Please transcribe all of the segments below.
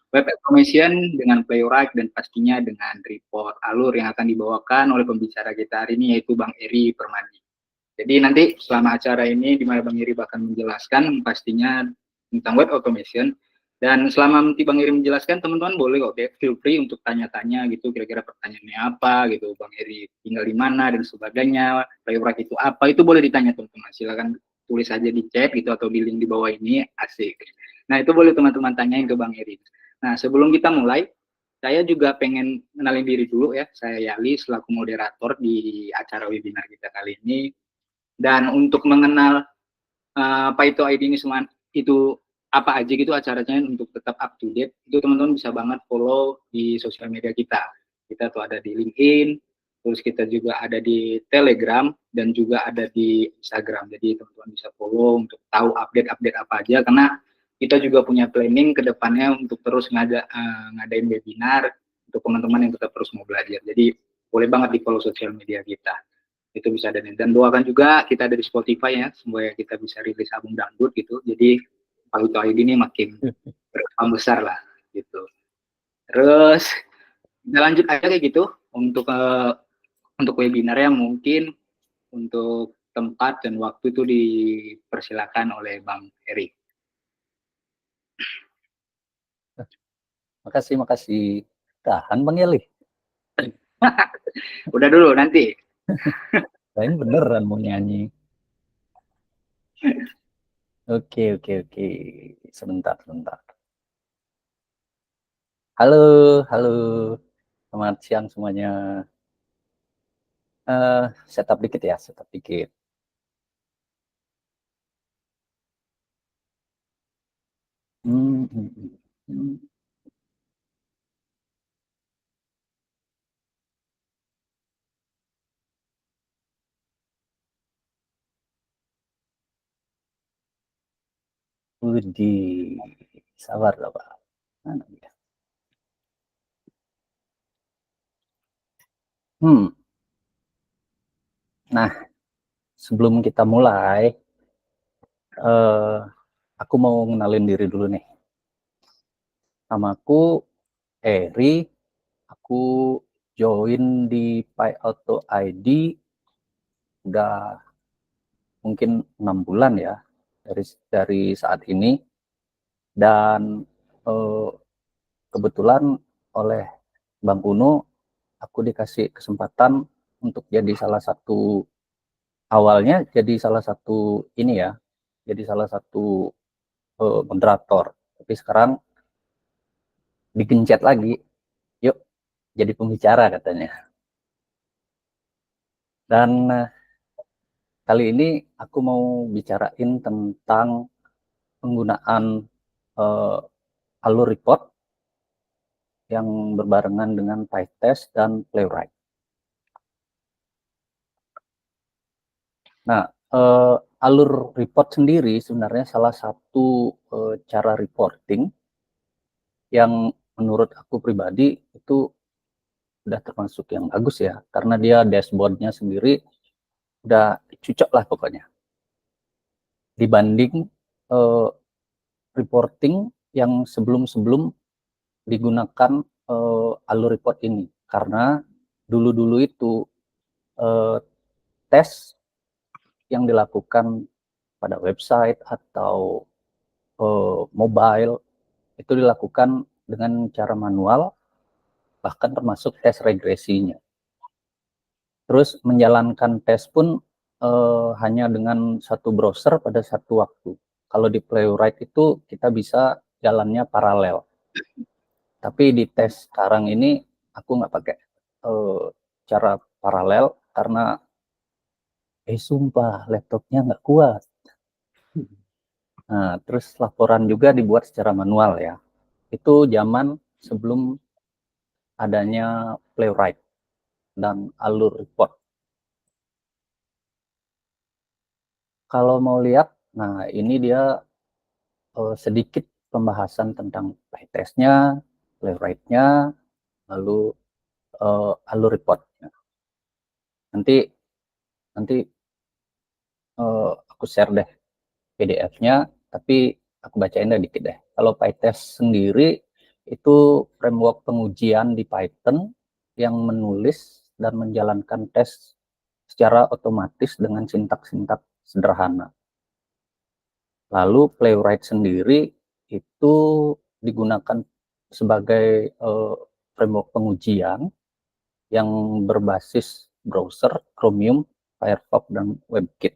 Web automation dengan playwright dan pastinya dengan report alur yang akan dibawakan oleh pembicara kita hari ini yaitu Bang Eri Permadi. Jadi nanti selama acara ini di mana Bang Eri akan menjelaskan pastinya tentang web automation dan selama nanti Bang Eri menjelaskan teman-teman boleh kok feel free untuk tanya-tanya gitu kira-kira pertanyaannya apa gitu Bang Eri tinggal di mana dan sebagainya playwright itu apa itu boleh ditanya teman-teman silakan tulis aja di chat gitu atau di link di bawah ini asik. Nah itu boleh teman-teman tanyain ke Bang Eri. Nah, sebelum kita mulai, saya juga pengen kenalin diri dulu ya. Saya Yali selaku moderator di acara webinar kita kali ini. Dan untuk mengenal apa itu ID ini semua itu apa aja gitu acaranya untuk tetap up to date, itu teman-teman bisa banget follow di sosial media kita. Kita tuh ada di LinkedIn, terus kita juga ada di Telegram dan juga ada di Instagram. Jadi teman-teman bisa follow untuk tahu update-update apa aja karena kita juga punya planning ke depannya untuk terus ngadain webinar untuk teman-teman yang tetap terus mau belajar. Jadi boleh banget di follow sosial media kita itu bisa dan doakan juga kita ada di Spotify ya supaya kita bisa rilis album dangdut gitu jadi Pak ID ini makin berkembang besar lah gitu terus kita lanjut aja kayak gitu untuk webinarnya mungkin untuk tempat dan waktu itu dipersilakan oleh Bang Eri. Makasih. Tahan Bang Yali. Udah dulu nanti. Ini beneran mau nyanyi. Oke. Sebentar. Halo. Selamat siang semuanya. Setup dikit ya. Budi, sabar lah Pak. Mana dia? Nah, sebelum kita mulai, aku mau ngenalin diri dulu nih. Namaku Eri, aku join di PyAuto ID udah mungkin 6 bulan ya dari saat ini dan kebetulan oleh Bang Uno aku dikasih kesempatan untuk jadi salah satu moderator, tapi sekarang digencet lagi, yuk jadi pembicara katanya. Dan kali ini aku mau bicarain tentang penggunaan alur report yang berbarengan dengan PyTest dan Playwright. Nah, alur report sendiri sebenarnya salah satu cara reporting yang menurut aku pribadi itu udah termasuk yang bagus ya, karena dia dashboardnya sendiri udah cocok lah pokoknya. Dibanding reporting yang sebelum digunakan alur report ini, karena dulu itu tes yang dilakukan pada website atau mobile itu dilakukan dengan cara manual, bahkan termasuk tes regresinya. Terus menjalankan tes pun hanya dengan satu browser pada satu waktu. Kalau di Playwright itu kita bisa jalannya paralel. Tapi di tes sekarang ini aku nggak pakai cara paralel karena sumpah laptopnya nggak kuat. Nah, terus laporan juga dibuat secara manual ya. Itu zaman sebelum adanya Playwright dan alur report. Kalau mau lihat, nah ini dia sedikit pembahasan tentang PyTest-nya, Playwright-nya, lalu alur report-nya. Nanti aku share deh PDF-nya, tapi aku bacain deh dikit deh. Kalau PyTest sendiri itu framework pengujian di Python yang menulis dan menjalankan tes secara otomatis dengan sintak-sintak sederhana. Lalu Playwright sendiri itu digunakan sebagai framework pengujian yang berbasis browser, Chromium, Firefox, dan WebKit.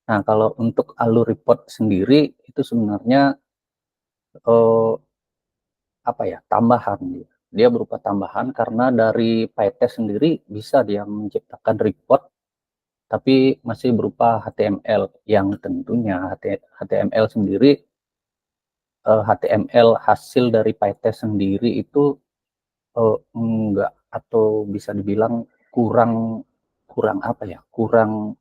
Nah, kalau untuk alur report sendiri itu sebenarnya apa ya, tambahan. Dia berupa tambahan karena dari PyTest sendiri bisa dia menciptakan report tapi masih berupa HTML yang tentunya HTML sendiri HTML hasil dari PyTest sendiri itu enggak, atau bisa dibilang kurang kurang apa ya, kurang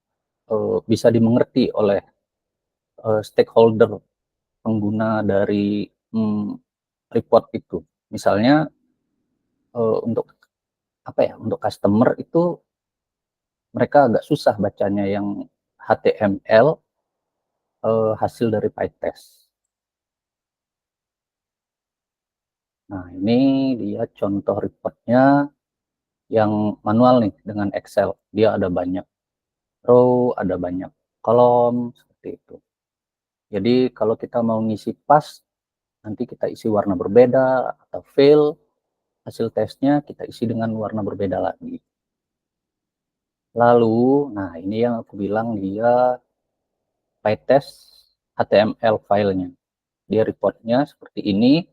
bisa dimengerti oleh stakeholder pengguna dari report itu. Misalnya untuk apa ya, untuk customer itu mereka agak susah bacanya yang HTML hasil dari PyTest. Nah, ini dia contoh reportnya yang manual nih dengan Excel. Dia ada banyak row, ada banyak kolom, seperti itu. Jadi kalau kita mau ngisi pas, nanti kita isi warna berbeda, atau fail, hasil tesnya kita isi dengan warna berbeda lagi. Lalu, nah ini yang aku bilang dia PyTest HTML filenya. Dia reportnya seperti ini.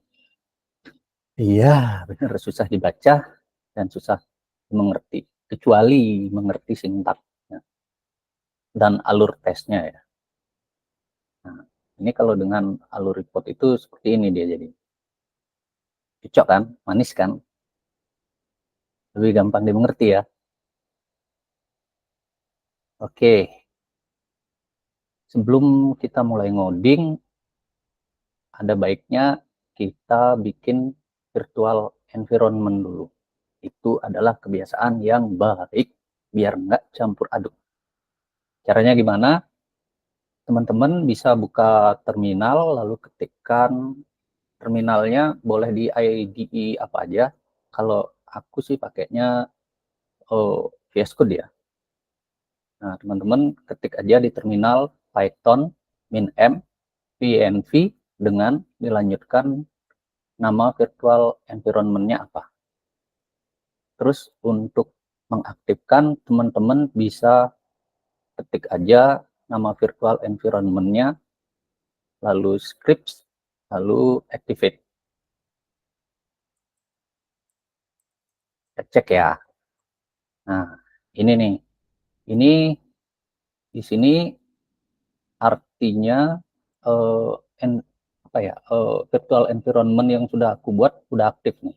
Iya, benar, susah dibaca dan susah mengerti, kecuali mengerti sintaknya dan alur tesnya ya. Nah, ini kalau dengan alur report itu seperti ini dia jadi. Cocok kan? Manis kan? Lebih gampang dimengerti ya. Oke, sebelum kita mulai ngoding, ada baiknya kita bikin virtual environment dulu. Itu adalah kebiasaan yang baik biar nggak campur aduk. Caranya gimana? Teman-teman bisa buka terminal, lalu ketikkan terminalnya, boleh di IDE apa aja. Kalau aku sih pakainya VS Code ya. Nah, teman-teman ketik aja di terminal Python -m -env dengan dilanjutkan nama virtual environment-nya apa. Terus untuk mengaktifkan, teman-teman bisa ketik aja nama virtual environment-nya, lalu scripts, lalu activate. Kita cek ya. Nah, ini nih. Ini di sini artinya apa ya, virtual environment yang sudah aku buat udah aktif nih.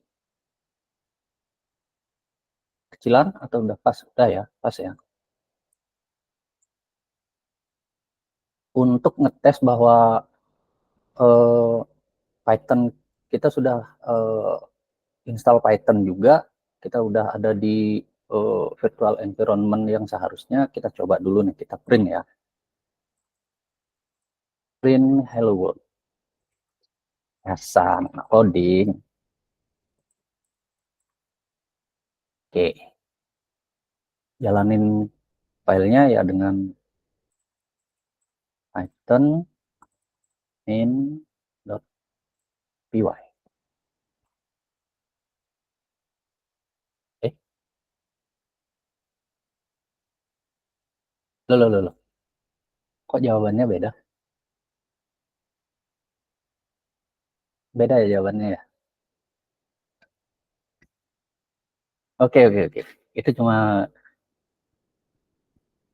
Kecilan atau udah pas? Udah ya, pas ya. Untuk ngetes bahwa Python kita sudah install Python juga, kita udah ada di virtual environment yang seharusnya, kita coba dulu nih, kita print ya. Print hello world. Biasa anak coding. Oke. Jalanin filenya ya dengan Python in.py. Loh. Kok jawabannya beda? Beda ya jawabannya ya? Oke. Itu cuma,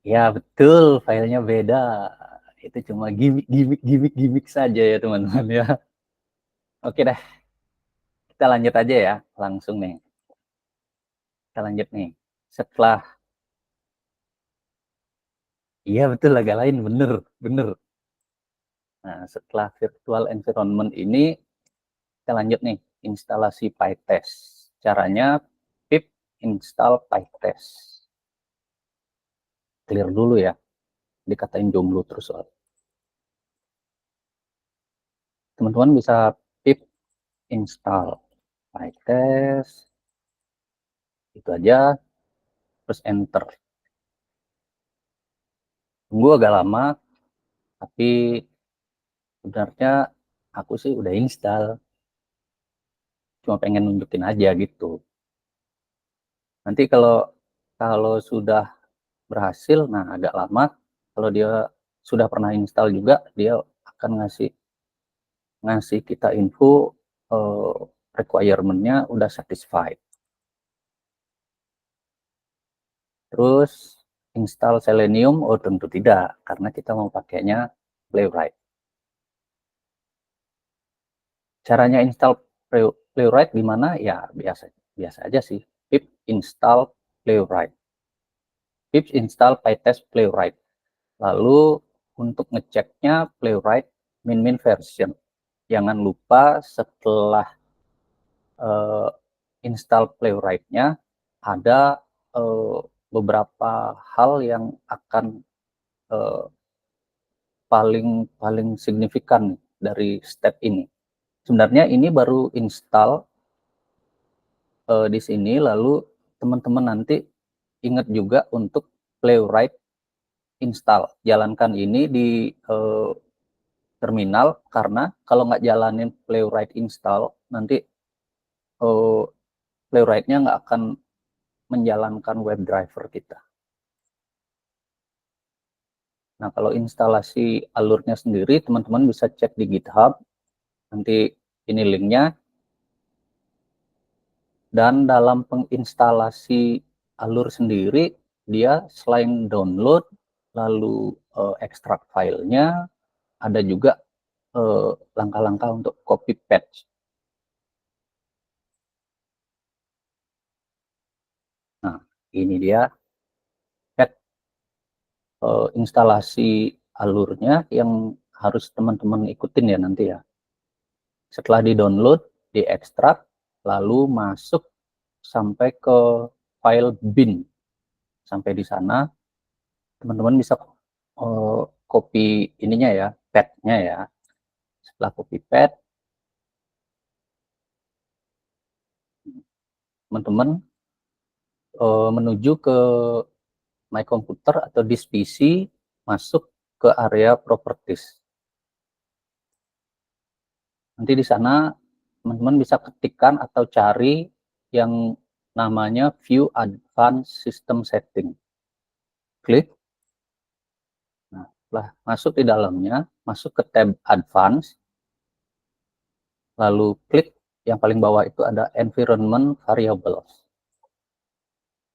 ya betul, filenya beda. Itu cuma gimmick saja ya teman-teman ya. Oke dah, kita lanjut aja ya, langsung nih. Kita lanjut nih. Setelah, iya betul, agak lain, bener. Nah, setelah virtual environment ini, kita lanjut nih, instalasi PyTest. Caranya pip install PyTest. Clear dulu ya, dikatain jomblo terus soal. teman-teman bisa pip install PyTest, itu aja, terus enter. Tunggu agak lama, tapi sebenarnya aku sih udah install, cuma pengen nunjukin aja gitu. Nanti kalau sudah berhasil, nah agak lama. Kalau dia sudah pernah install juga, dia akan ngasih kita info requirement-nya udah satisfied. Terus install Selenium, oh tentu tidak, karena kita mau pakainya Playwright. Caranya install Playwright gimana? Ya biasa aja sih. Pip install Playwright. Pip install PyTest Playwright. Lalu untuk ngeceknya Playwright min version. Jangan lupa setelah install Playwright-nya ada beberapa hal yang akan paling signifikan dari step ini. Sebenarnya ini baru install di sini, lalu teman-teman nanti ingat juga untuk Playwright install. Jalankan ini di terminal, karena kalau nggak jalanin Playwright install, nanti Playwright-nya nggak akan menjalankan WebDriver kita. Nah, kalau instalasi alurnya sendiri, teman-teman bisa cek di GitHub. Nanti ini linknya. Dan dalam penginstalasi alur sendiri, dia selain download, lalu ekstrak filenya, ada juga langkah-langkah untuk copy patch. Nah, ini dia instalasi alurnya yang harus teman-teman ikutin ya nanti ya. Setelah di-download, diekstrak, lalu masuk sampai ke file bin. Sampai di sana, teman-teman bisa copy ininya ya, path-nya ya. Setelah copy path, teman-teman menuju ke My Computer atau disk PC, masuk ke area properties. Nanti di sana teman-teman bisa ketikkan atau cari yang namanya View Advanced System Setting. Klik. Nah, setelah masuk di dalamnya, masuk ke tab Advanced, lalu klik yang paling bawah itu ada Environment Variables.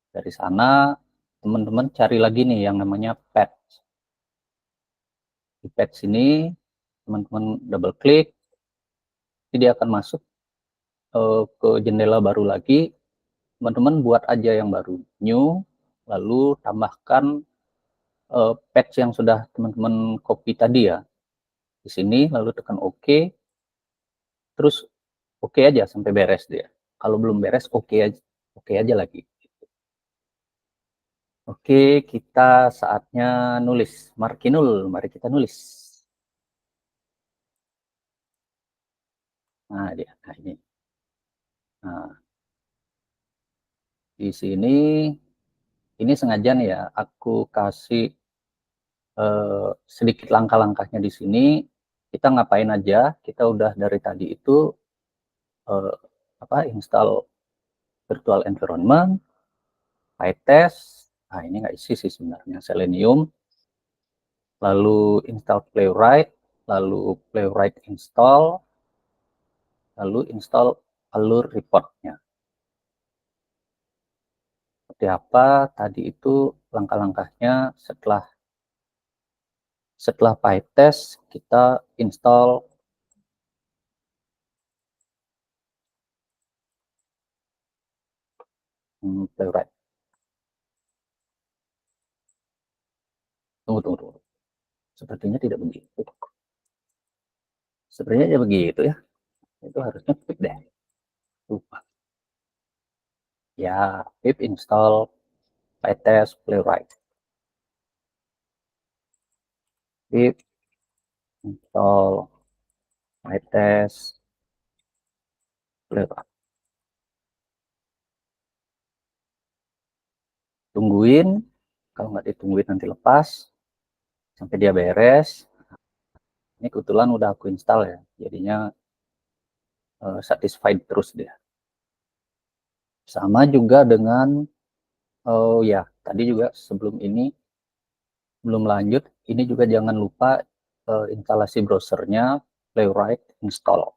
Dari sana, teman-teman cari lagi nih yang namanya Patch. Di Patch ini, teman-teman double klik, dia akan masuk ke jendela baru lagi. Teman-teman buat aja yang baru, new, lalu tambahkan patch yang sudah teman-teman copy tadi ya. Di sini, lalu tekan OK, terus OK aja sampai beres dia. Kalau belum beres, OK aja lagi. Oke, kita saatnya nulis. Markinul, mari kita nulis. Nah, dia, nah ini. Nah, di sini, ini sengaja nih ya, aku kasih sedikit langkah-langkahnya di sini. Kita ngapain aja? Kita udah dari tadi itu install virtual environment, PyTest. Nah, ini nggak isi sih sebenarnya, Selenium. Lalu install Playwright, lalu Playwright install, lalu install alur reportnya. Seperti apa tadi itu langkah-langkahnya. Setelah PyTest, kita install Playwright. Tunggu. Sepertinya tidak begitu. Sepertinya ya begitu ya. Itu harusnya pip deh. Lupa. Ya, pip install PyTest Playwright. Pip install PyTest, tungguin, kalau nggak ditungguin nanti lepas, sampai dia beres. Ini kebetulan udah aku install ya, jadinya satisfied terus dia. Sama juga dengan, oh ya, tadi juga sebelum ini, belum lanjut, ini juga jangan lupa instalasi browsernya, Playwright install.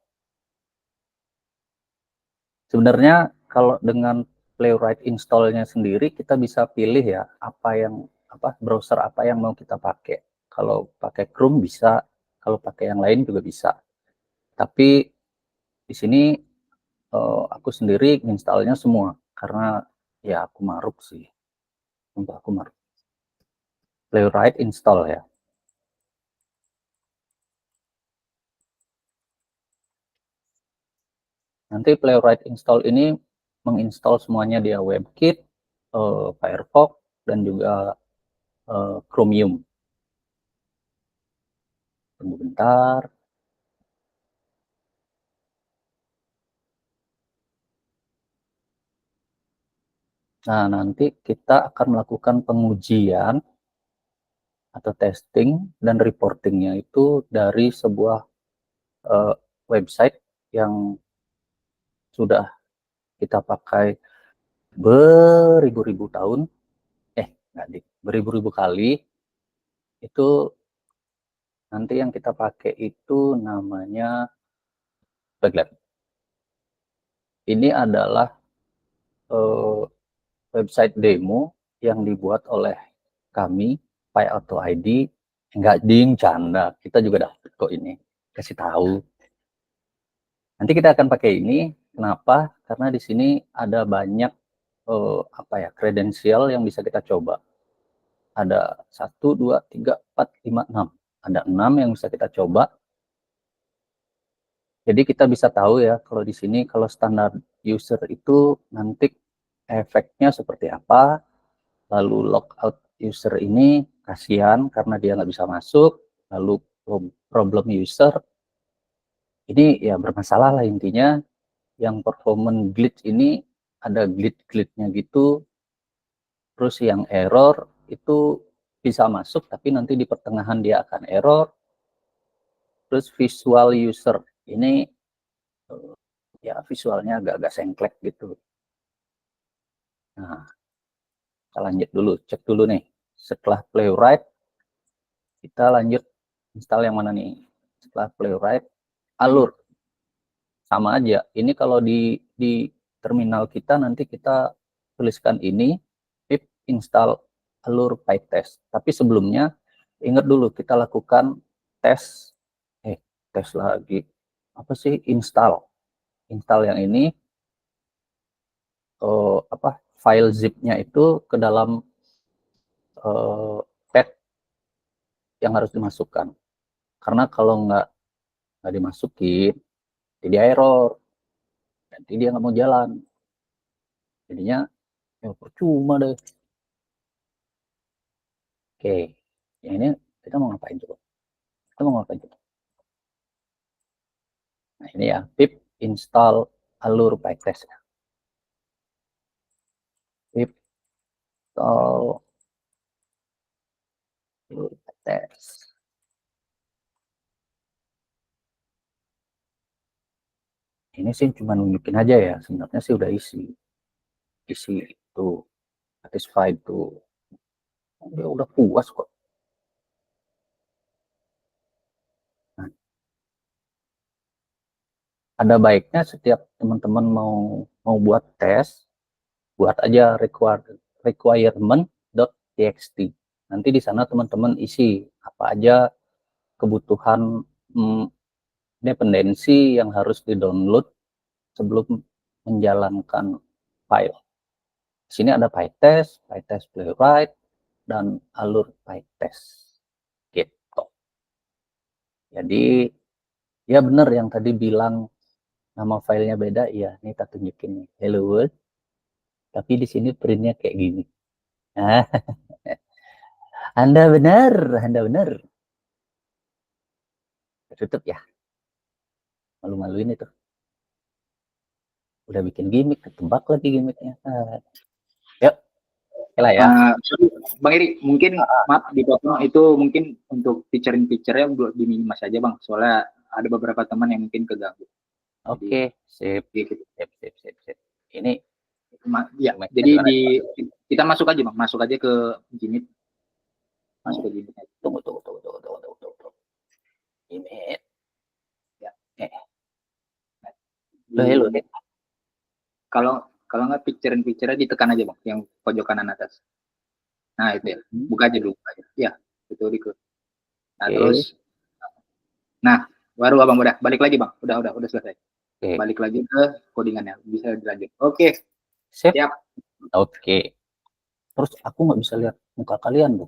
Sebenarnya kalau dengan Playwright installnya sendiri, kita bisa pilih ya, browser apa yang mau kita pakai. Kalau pakai Chrome bisa, kalau pakai yang lain juga bisa. Tapi di sini aku sendiri installnya semua, karena ya aku maruk sih. Untuk aku maruk. Playwright install ya. Nanti Playwright install ini menginstal semuanya dia WebKit, Firefox, dan juga Chromium. Tunggu bentar. Nah, nanti kita akan melakukan pengujian atau testing dan reportingnya itu dari sebuah website yang sudah kita pakai beribu-ribu tahun, beribu-ribu kali. Itu nanti yang kita pakai itu namanya Baglab. Ini adalah website demo yang dibuat oleh kami, PyAuto ID. Enggak ding, canda. Kita juga dapat kok ini. Kasih tahu. Nanti kita akan pakai ini. Kenapa? Karena di sini ada banyak kredensial yang bisa kita coba. Ada 1, 2, 3, 4, 5, 6. Ada 6 yang bisa kita coba. Jadi kita bisa tahu ya, kalau di sini kalau standar user itu nanti efeknya seperti apa. Lalu logout user ini kasihan karena dia nggak bisa masuk. Lalu problem user ini ya bermasalah lah intinya. Yang performance glitch ini ada glitch-glitchnya gitu. Terus yang error itu bisa masuk tapi nanti di pertengahan dia akan error. Terus visual user ini ya visualnya agak-agak sengklek gitu. Nah, kita lanjut dulu, cek dulu nih. Setelah Playwright, kita lanjut install yang mana nih? Setelah Playwright, Alur. Sama aja. Ini kalau di terminal kita nanti kita tuliskan ini, pip install Alur PyTest. Tapi sebelumnya, ingat dulu kita lakukan tes, tes lagi. Apa sih? Install. Install yang ini, file zip-nya itu ke dalam path yang harus dimasukkan. Karena kalau nggak dimasukin, jadi error. Nanti dia nggak mau jalan. Jadinya ya percuma deh. Oke, yang ini kita mau ngapain coba? Kita mau ngapain coba? Nah ini ya, pip install Alur PyTest ya. Pip install Alur PyTest. Ini sih cuma nunjukin aja ya, sebenarnya sih udah isi itu satisfied tuh. Dia udah puas kok. Nah, ada baiknya setiap teman-teman mau buat tes, buat aja requirement.txt. Nanti di sana teman-teman isi apa aja kebutuhan dependensi yang harus di-download sebelum menjalankan file. Di sini ada PyTest, PyTest Playwright, dan Alur PyTest. Gitu. Jadi, ya benar yang tadi bilang nama filenya beda, ya ini kita tunjukin nih. Hello World. Tapi di sini printnya kayak gini. Anda benar, Anda benar. Tutup ya. malu-maluin itu. Udah bikin gimmick, ketebak lagi gimmicknya. Yuk, oke lah ya. Bang Eri, mungkin maaf dipotong, itu mungkin untuk feature-nya buat di minimas aja Bang, soalnya ada beberapa teman yang mungkin keganggu. Oke, sip. Gitu. Sip. Ini Ya, gimmicknya jadi gimana? kita masuk aja Bang, masuk aja ke Jimit. Masuk ke Jimit. Tunggu. Gimmick. Ya. Hello. Kalau nggak feature-nya ditekan aja Bang, yang pojok kanan atas. Nah, itu ya. Buka aja dulu. Ya, itu ikut. Nah, terus baru Abang udah balik lagi Bang. Udah selesai. Balik lagi ke codingannya, bisa dilanjut. Oke. Siap. Oke. Terus aku nggak bisa lihat muka kalian, Bu.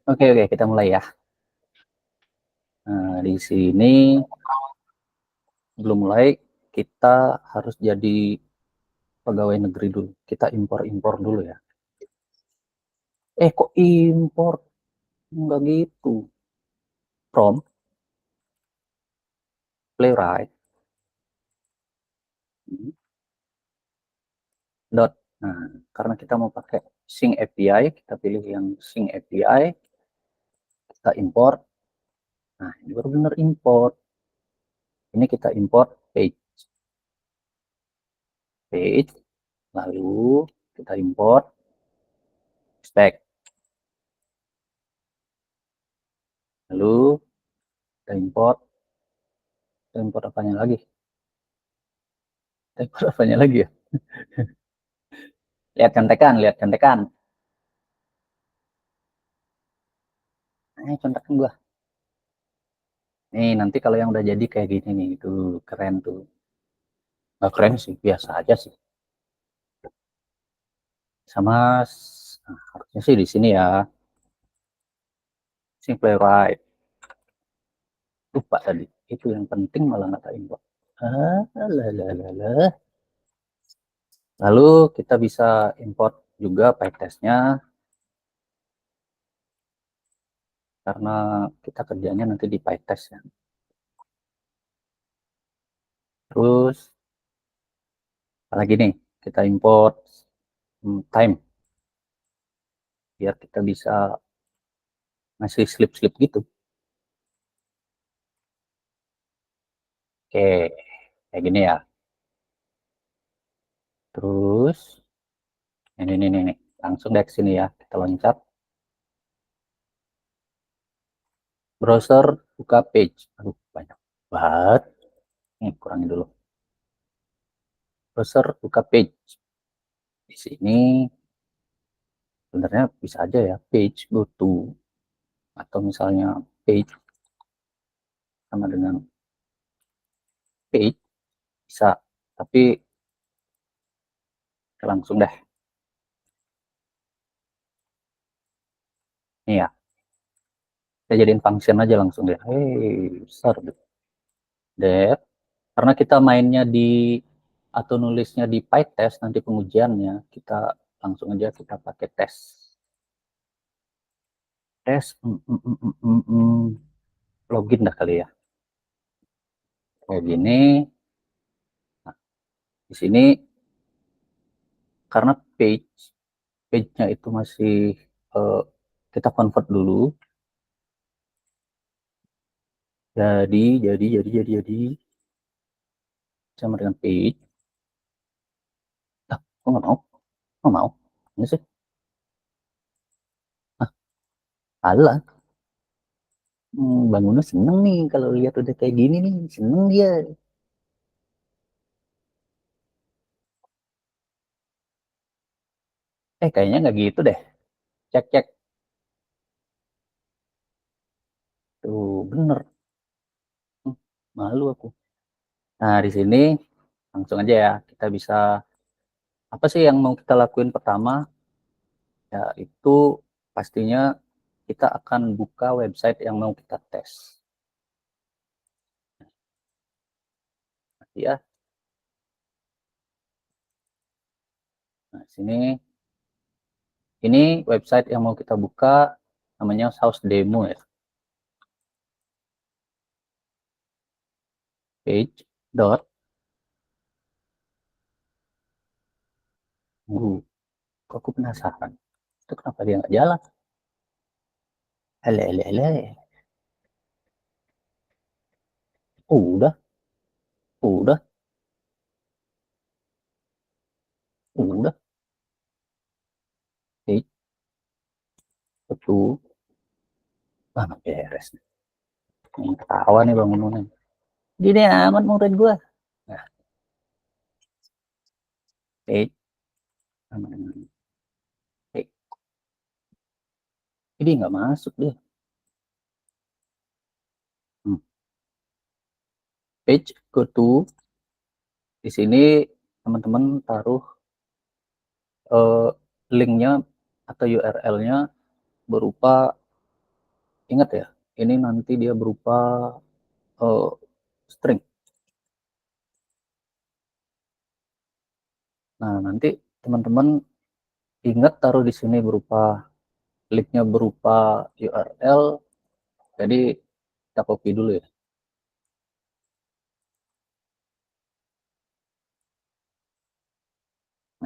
Oke, kita mulai ya. Nah, di sini belum mulai, kita harus jadi pegawai negeri dulu. Kita impor dulu ya. Kok impor? Enggak gitu. From playwright dot. Nah, karena kita mau pakai Sing API, kita pilih yang Sing API, kita import. Nah, ini baru benar import. Ini kita import page, lalu kita import spec, lalu kita import apanya lagi? Import apanya lagi ya? Lihat contekan. Contekan gua. Nih, nanti kalau yang udah jadi kayak gini nih, itu keren tuh. Nggak keren sih, biasa aja sih. Sama, harusnya sih di sini ya. Sing playwright. Lupa tadi. Itu yang penting malah nggak tak import. Lalu kita bisa import juga PyTest-nya. Karena kita kerjanya nanti di PyTest ya. Terus, apalagi nih, kita import time. Biar kita bisa ngasih slip-slip gitu. Oke, kayak gini ya. Terus, ini. Langsung dari sini ya. Kita loncat. Browser, buka page. Aduh, banyak banget. Nih, kurangi dulu. Browser, buka page. Di sini sebenarnya bisa aja ya, page go to, atau misalnya page sama dengan page bisa, tapi langsung deh. Nih ya, kita jadiin function aja langsung deh. Besar deh. Karena kita mainnya di atau nulisnya di PyTest, nanti pengujiannya kita langsung aja kita pakai tes. Login dah kali ya. Kayak gini. Nah, di sini karena page-nya itu masih kita convert dulu. Jadi sama dengan page. Kok nggak mau? Nggak mau? Ini sih. Alah. Bang Uno seneng nih kalau lihat udah kayak gini nih. Seneng dia. Kayaknya nggak gitu deh. Cek. Tuh, bener. Malu aku. Nah, di sini langsung aja ya. Kita bisa, apa sih yang mau kita lakuin pertama? Ya, itu pastinya kita akan buka website yang mau kita tes. Ya. Nah, sini. Ini website yang mau kita buka namanya Saus Demo ya. page dot kok aku penasaran itu kenapa dia nggak jalan. Ele. Udah, udah, udah. Page betul. Ah, nggak beres. Ini ketawa nih bangunannya. Gini amat murid gua. Nah, page. Page. Ini nggak masuk dia. Page go to. Di sini teman-teman taruh linknya atau URL-nya berupa, ingat ya, ini nanti dia berupa string. Nah, nanti teman-teman ingat taruh di sini berupa linknya berupa URL. Jadi kita copy dulu ya.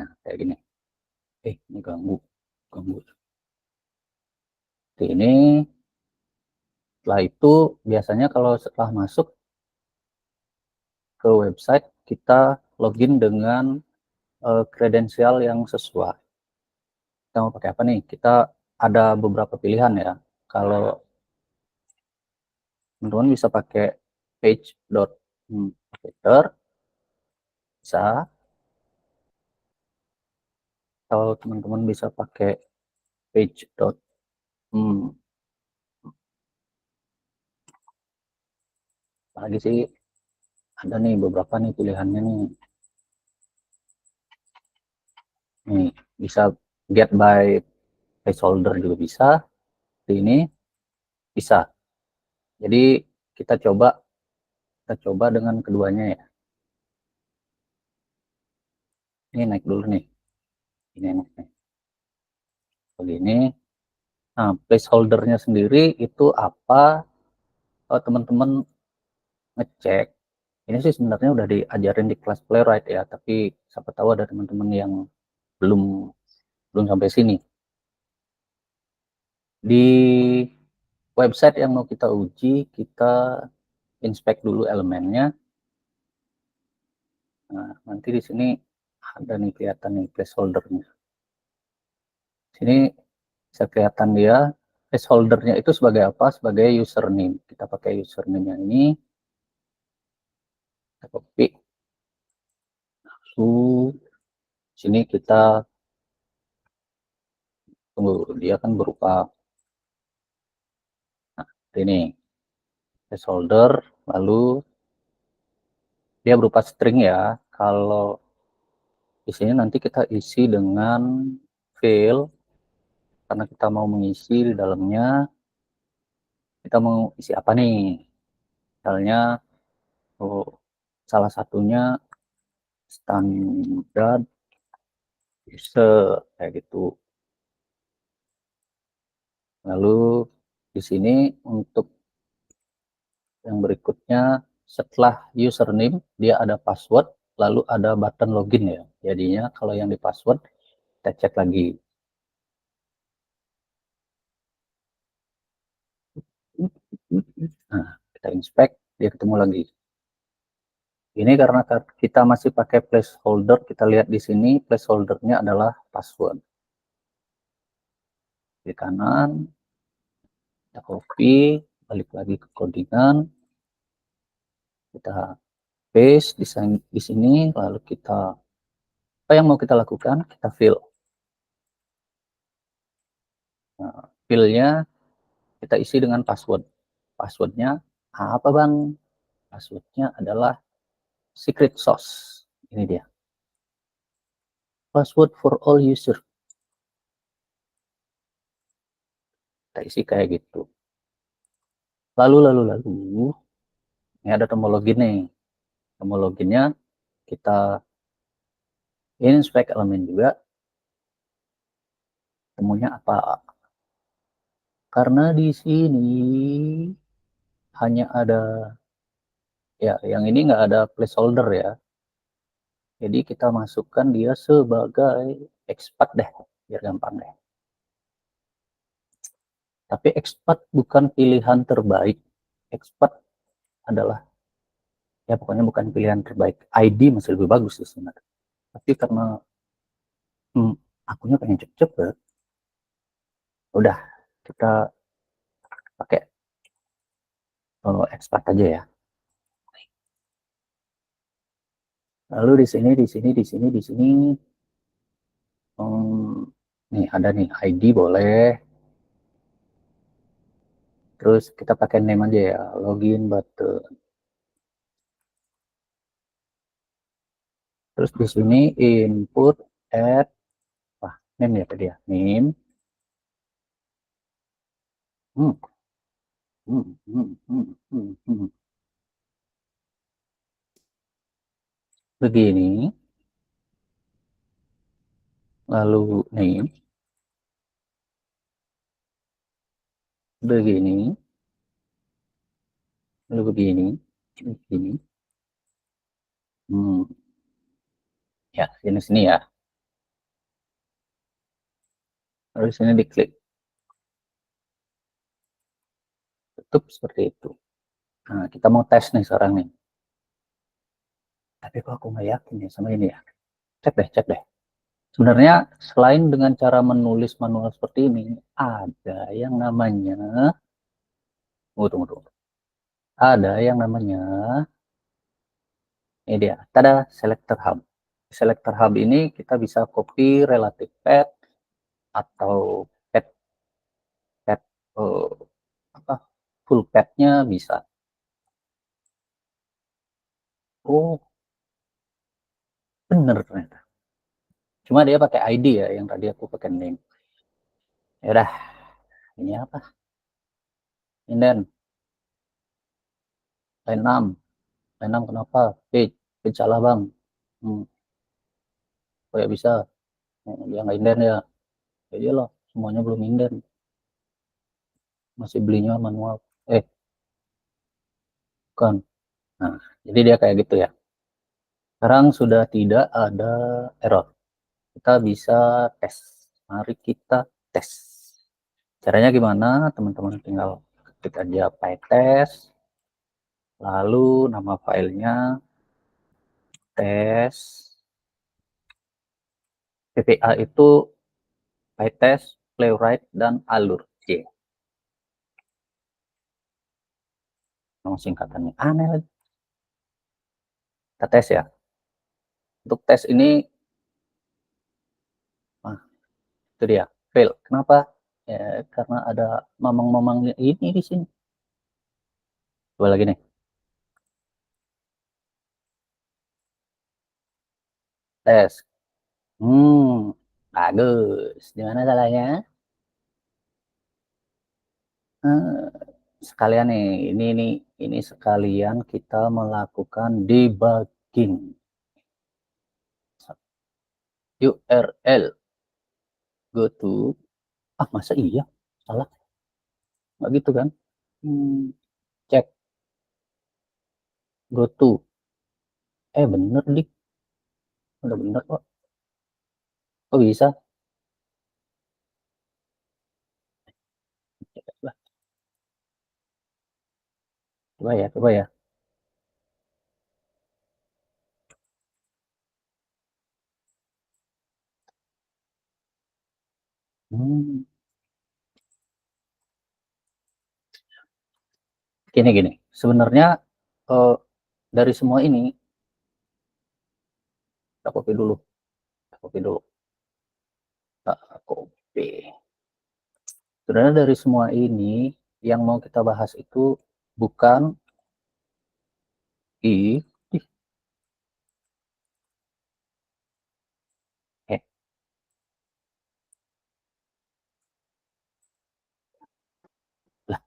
Nah, kayak gini. Ini ganggu. Ini setelah itu biasanya kalau setelah masuk ke website kita login dengan kredensial yang sesuai. Kita mau pakai apa nih? Kita ada beberapa pilihan ya. Kalau teman-teman bisa pakai page.filter, bisa. Kalau teman-teman bisa pakai page. Lagi sih ada nih beberapa nih pilihannya nih. Nih bisa get by placeholder juga bisa. Ini bisa. Jadi kita coba dengan keduanya ya. Ini naik dulu nih. Ini enak nih. Begini. Nah, placeholdernya sendiri itu apa? Kalau teman-teman ngecek, ini sih sebenarnya udah diajarin di kelas Playwright ya, tapi siapa tahu ada teman-teman yang belum belum sampai sini. Di website yang mau kita uji, kita inspect dulu elemennya. Nah, nanti di sini ada nih kelihatan nih placeholdernya. Sini bisa kelihatan dia placeholdernya itu sebagai apa? Sebagai username. Kita pakai username-nya ini. Kita copy. Sini kita tunggu, dia kan berupa ini placeholder, lalu dia berupa string ya. Kalau di sini nanti kita isi dengan fill, karena kita mau mengisi di dalamnya, kita mau isi apa nih? Misalnya salah satunya standar user kayak gitu. Lalu di sini untuk yang berikutnya, setelah username dia ada password, lalu ada button login ya. Jadinya kalau yang di password kita cek lagi. Nah, kita inspect, dia ketemu lagi. Ini karena kita masih pakai placeholder, kita lihat di sini placeholdernya adalah password. Di kanan, kita copy, balik lagi ke codingan, kita paste di sini, lalu kita apa yang mau kita lakukan? Kita fill. Nah, fill-nya kita isi dengan password. Passwordnya apa bang? Passwordnya adalah secret sauce. Ini dia. Password for all user. Kita isi kayak gitu. Lalu ini ada tombol login nih. Tombol loginnya kita inspect elemen juga. Temunya apa? Karena di sini hanya ada Ya, yang ini nggak ada placeholder ya. Jadi kita masukkan dia sebagai expat deh, biar gampang deh. Tapi expat bukan pilihan terbaik. Expat adalah, ya pokoknya bukan pilihan terbaik. ID masih lebih bagus sih sebenarnya. Tapi karena hmm, akunya pengen cepet-cepet, udah kita pakai expat aja ya. Lalu di sini, di sini, nih ada nih ID boleh. Terus kita pakai name aja ya, login button. Terus di sini input add, wah name ya tadi ya, name. Hmm, hmm, hmm, hmm, hmm, hmm. Begini, lalu name, begini, lalu begini, begini. Hmm, ya sini ya. Lalu di sini diklik, tutup seperti itu. Nah, kita mau tes nih sekarang nih. Tapi kok aku nggak yakin ya sama ini ya. Cek deh. Sebenarnya selain dengan cara menulis manual seperti ini, ada yang namanya, tunggu. Ada yang namanya, ini dia, tada selector hub. Selector hub ini kita bisa copy relative path atau path, path apa, full path-nya bisa. Oh, bener ternyata. Cuma dia pakai ID ya, yang tadi aku pakai name. Ya udah, ini apa? Inden, line 6. Line 6 kenapa? Page salah bang. Hmm, kok ya bisa? Dia nggak inden ya? Ya iyalah, semuanya belum inden. Masih belinya manual. Bukan. Nah, jadi dia kayak gitu ya. Sekarang sudah tidak ada error. Kita bisa tes. Mari kita tes. Caranya gimana? Teman-teman tinggal ketik aja pytest, lalu nama filenya tes. PPA itu pytest, playwright, dan alur. C. Nama singkatannya aneh lagi. Kita tes ya. Untuk tes ini, nah, itu dia, fail. Kenapa? Ya, karena ada mamang-mamangnya ini di sini. Coba lagi nih. Tes. Bagus. Gimana salahnya? Eh, sekalian nih, ini sekalian kita melakukan debugging. URL go to, masa iya salah, nggak gitu kan? Cek go to, bener dik, udah bener kok. Kok bisa? Coba ya. Hmm, gini sebenarnya, eh, dari semua ini kita copy dulu, kita copy dulu, kita copy. Sebenarnya dari semua ini yang mau kita bahas itu bukan i eh lah,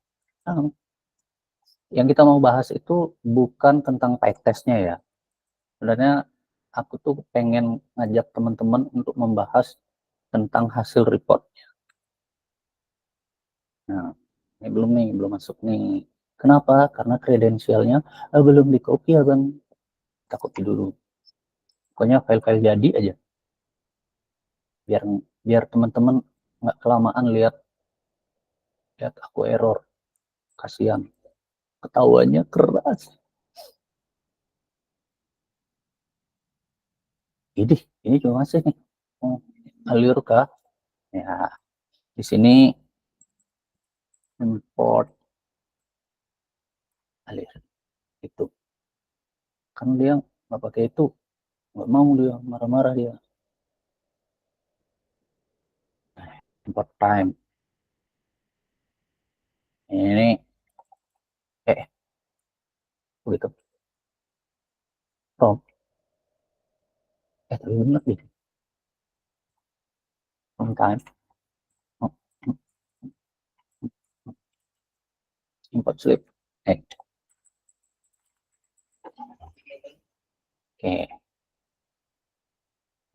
yang kita mau bahas itu bukan tentang PyTest-nya ya. Sebenarnya aku tuh pengen ngajak teman-teman untuk membahas tentang hasil report. Nah, ini belum masuk nih. Kenapa? Karena kredensialnya belum di copy ya bang. Kita copy dulu. Pokoknya file-file jadi aja. Biar teman-teman nggak kelamaan lihat aku error. Kasihan. Ketahuannya keras. Ini cuma masih nih. Alur kah? Ya, di sini import alir itu. Kan dia nggak pakai itu. Nggak mau dia, marah-marah dia. Import time. Ini begitu. From tapi benar deh. From time. Oh, import slip. Oke.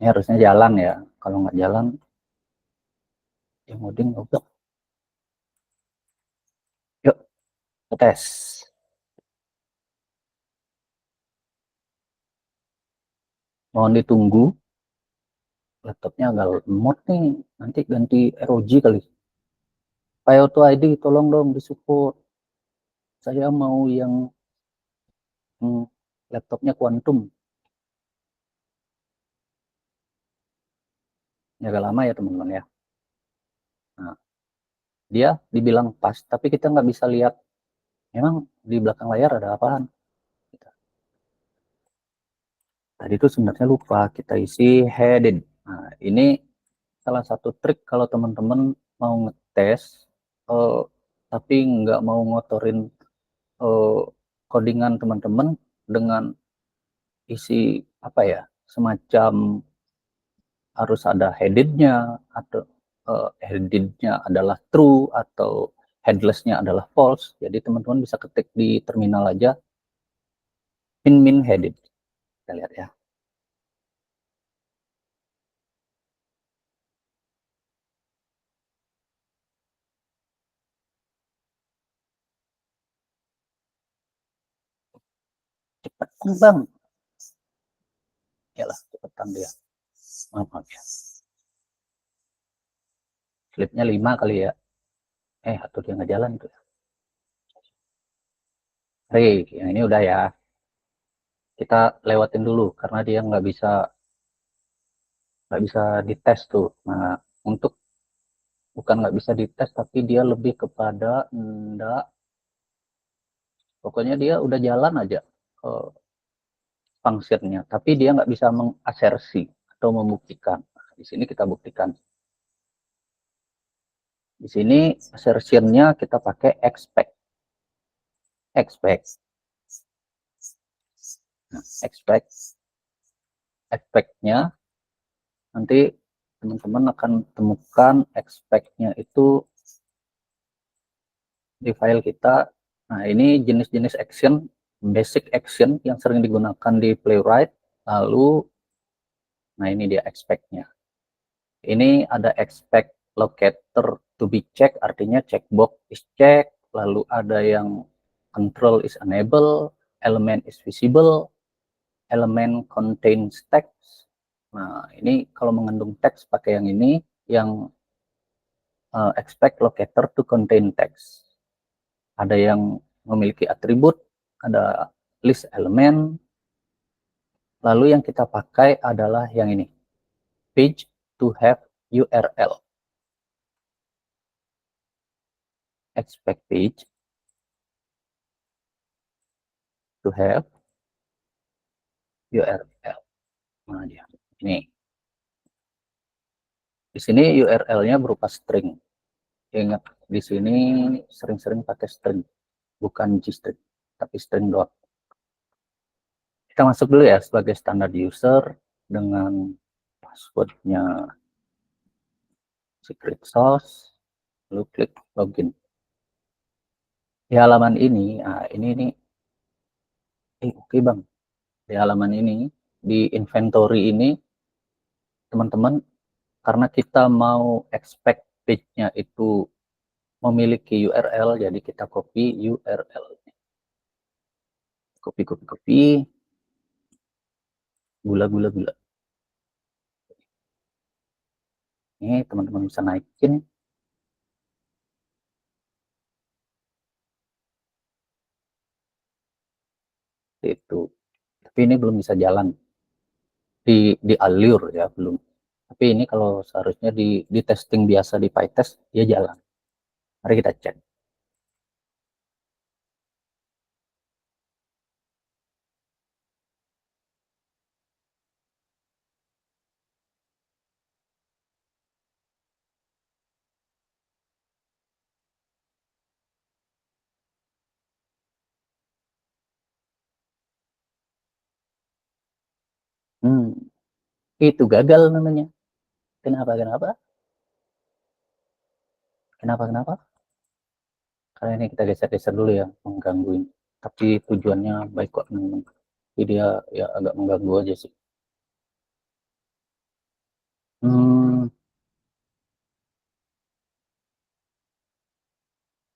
Ini harusnya jalan ya. Kalau nggak jalan, ya ngoding goblok. Yuk, tes. Mohon ditunggu. Laptopnya agak lemot nih. Nanti ganti ROG kali. Pak Auto ID tolong dong disupport. Saya mau yang laptopnya Quantum. Ya agak lama ya teman-teman ya. Nah, dia dibilang pas, tapi kita nggak bisa lihat memang di belakang layar ada apaan. Tadi itu sebenarnya lupa kita isi headed. Nah, ini salah satu trik kalau teman-teman mau ngetes, tapi nggak mau ngotorin uh, codingan teman-teman dengan isi apa ya, semacam harus ada headednya atau headednya adalah true atau headlessnya adalah false. Jadi teman-teman bisa ketik di terminal aja min headed. Kita lihat ya. Cepat bang. Yalah, cepetan dia. Maaf ya. Slipnya 5 kali ya. Atau dia nggak jalan tuh. Yang ini udah ya. Kita lewatin dulu karena dia nggak bisa dites tuh. Nah, untuk bukan nggak bisa dites, tapi dia lebih kepada enggak. Pokoknya dia udah jalan aja fungsinya, tapi dia nggak bisa mengasersi atau membuktikan. Nah, di sini kita buktikan. Di sini assertionnya kita pakai expect. Nah, expectnya nanti teman-teman akan temukan expect-nya itu di file kita. Nah, ini jenis-jenis action, basic action yang sering digunakan di Playwright. Lalu, nah ini dia expect-nya. Ini ada expect locator to be checked, artinya checkbox is checked. Lalu ada yang control is enable, element is visible, element contains text. Nah, ini kalau mengandung teks pakai yang ini, yang expect locator to contain text. Ada yang memiliki atribut, ada list element. Lalu yang kita pakai adalah yang ini, page to have URL. Expect page to have URL. Nah, dia ini. Di sini URL-nya berupa string. Ingat, di sini sering-sering pakai string, bukan gstring, tapi string dot. Kita masuk dulu ya sebagai standard user dengan passwordnya secret sauce, lalu klik login. Di halaman ini, ini oke bang. Di halaman ini, di inventory ini, teman-teman, karena kita mau expect page-nya itu memiliki URL, jadi kita copy URL. Copy, gula. Ini teman-teman bisa naikin. Itu. Tapi ini belum bisa jalan. Di Allure ya, belum. Tapi ini kalau seharusnya di testing biasa di PyTest, dia jalan. Mari kita cek. Itu gagal namanya. Kenapa? Kenapa? Karena ini kita geser-geser dulu ya, mengganggu ini. Tapi tujuannya baik kok, teman-teman. Jadi dia ya agak mengganggu aja sih.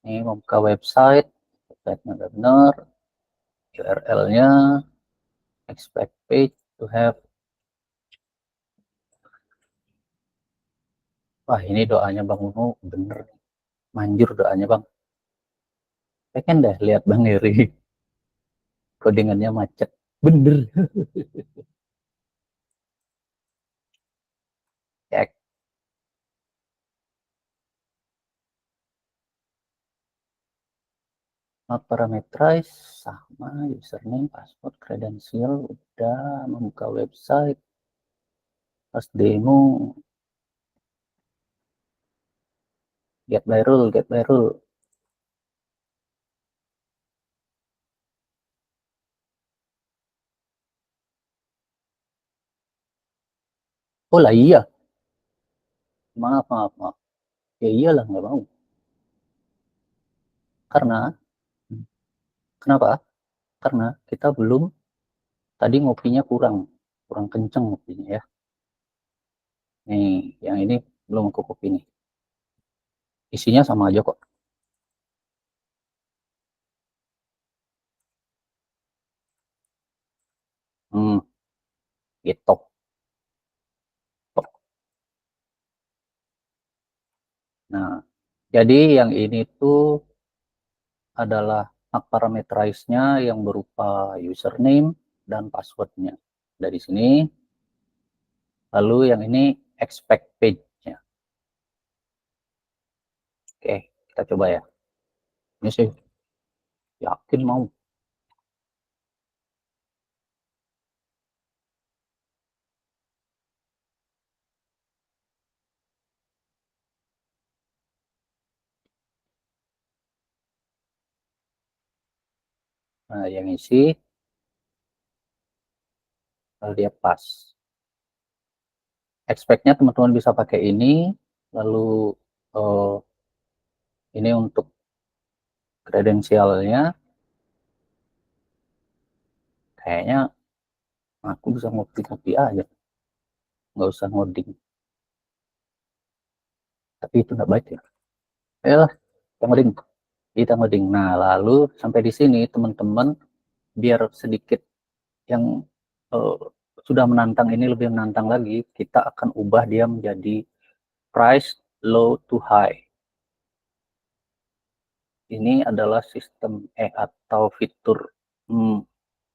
Ini membuka website udah benar, URL-nya, expect page to have. Wah, ini doanya Bang Uno bener, manjur doanya Bang. Pengen deh lihat Bang Heri, codingannya macet, bener. Cek. Not parameterize, sama username, password, kredensial, udah membuka website, pas demo, get by rule. Oh lah iya, maaf. Ya iyalah, nggak mau. Karena, kenapa? Karena kita belum, tadi ngopinya kurang kenceng ngopinya ya. Nih, yang ini belum aku copy nih. Isinya sama aja kok. Hmm, gitu. Nah, jadi yang ini tuh adalah hak parameterize-nya yang berupa username dan password-nya. Dari sini, lalu yang ini expect page-nya. Oke, kita coba ya. Ini sih yakin mau. Nah, yang isi, kalau dia pas. Expect-nya teman-teman bisa pakai ini, lalu uh, ini untuk kredensialnya, kayaknya aku bisa ngopi-ngopi aja, nggak usah ngoding. Tapi itu nggak baik ya. Ayolah, kita ngoding. Nah, lalu sampai di sini teman-teman, biar sedikit yang uh, sudah menantang ini lebih menantang lagi, kita akan ubah dia menjadi price low to high. Ini adalah sistem atau fitur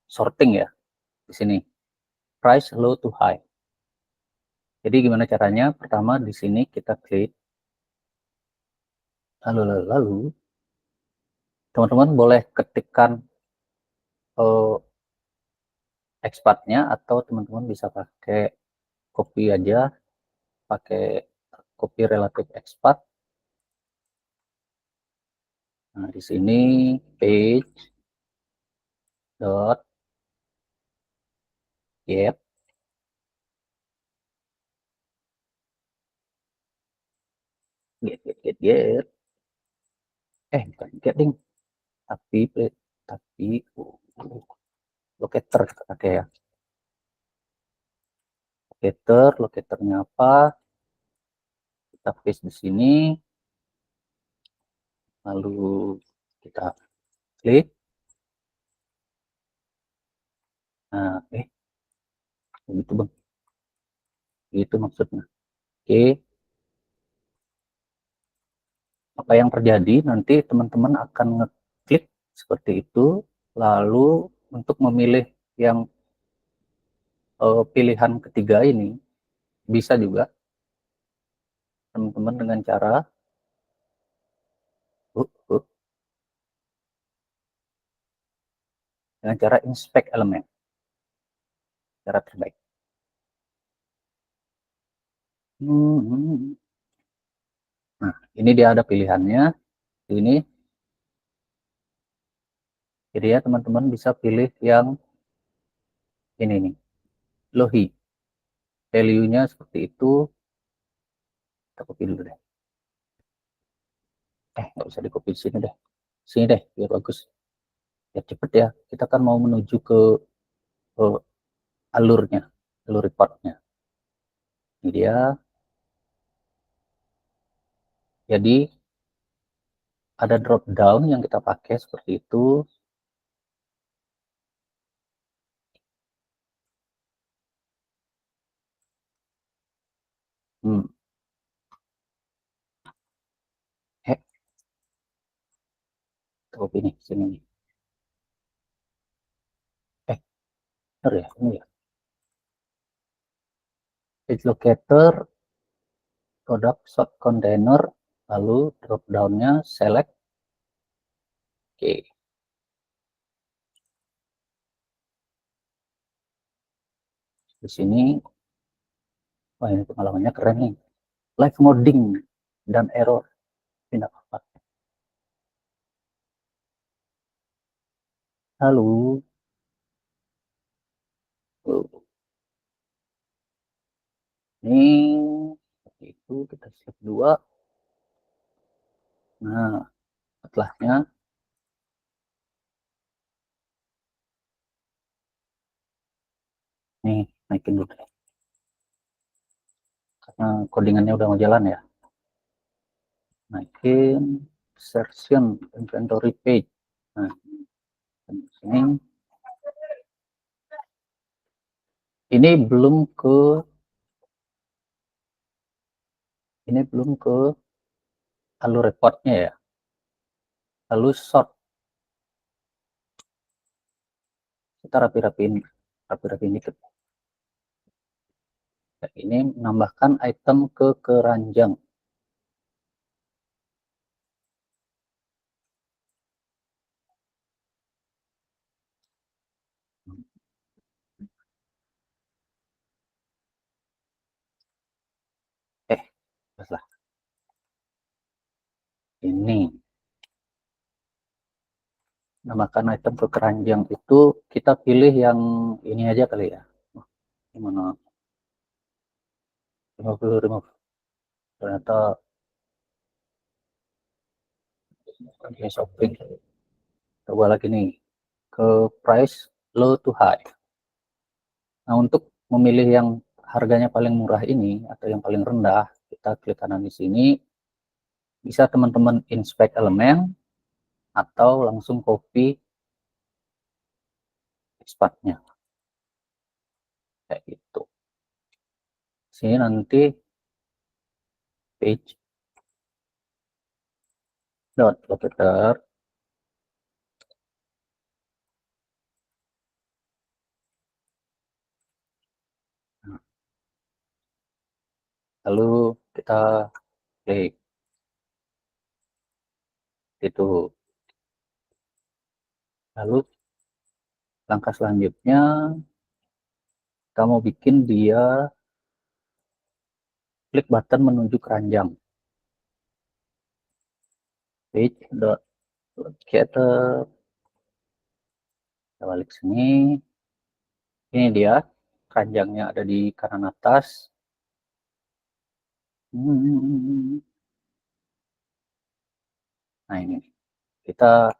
sorting ya di sini. Price low to high. Jadi gimana caranya? Pertama di sini kita klik, lalu teman-teman boleh ketikkan expatnya, atau teman-teman bisa pakai copy aja, pakai copy relative expat. Nah, di sini page dot get bukan get ding, tapi tapi locator kita pakai ya. Locatornya apa? Kita paste di sini. lalu kita klik. Nah, begitu bang, itu maksudnya. Oke, apa yang terjadi nanti teman-teman akan ngeklik seperti itu, lalu untuk memilih yang pilihan ketiga ini bisa juga teman-teman dengan cara uh, uh, dengan cara inspect elemen, cara terbaik. Nah, ini dia ada pilihannya ini. Jadi ya teman-teman bisa pilih yang ini nih, lohi. Value-nya seperti itu. Kita copy dulu deh. Nggak usah di copy sini deh. Sini deh, biar bagus. Biar cepet ya. Kita kan mau menuju ke alurnya, alur reportnya. Ini dia. Jadi ada drop down yang kita pakai seperti itu. Hmm. Copy nih, sini nih. Benar ya, ini ya. Page locator, product short container, lalu drop down-nya select. Oke. Di sini, wah ini pengalamannya keren nih. Live modding dan error. Tidak apa-apa. Lalu, ini seperti itu kita select 2. Nah, setelahnya nih naikin dulu deh. Karena codingannya udah mau jalan ya. Naikin section inventory page. Nah, sini ini belum ke alur reportnya ya. Lalu sort, kita rapi-rapiin dikit. Nah, ini menambahkan item ke keranjang. Lah. Ini namakan item ke keranjang itu kita pilih yang ini aja kali ya. Gimana? Remove. Ternyata ini shopping. Coba lagi nih ke price low to high. Nah, untuk memilih yang harganya paling murah ini atau yang paling rendah, kita klik kanan di sini. Bisa teman-teman inspect elemen atau langsung copy expatnya kayak gitu. Sini nanti page dot locator. Lalu kita klik itu. Lalu langkah selanjutnya kita mau bikin dia klik button menuju keranjang. Page dot locator. Kita balik sini. Ini dia keranjangnya ada di kanan atas. Nah ini kita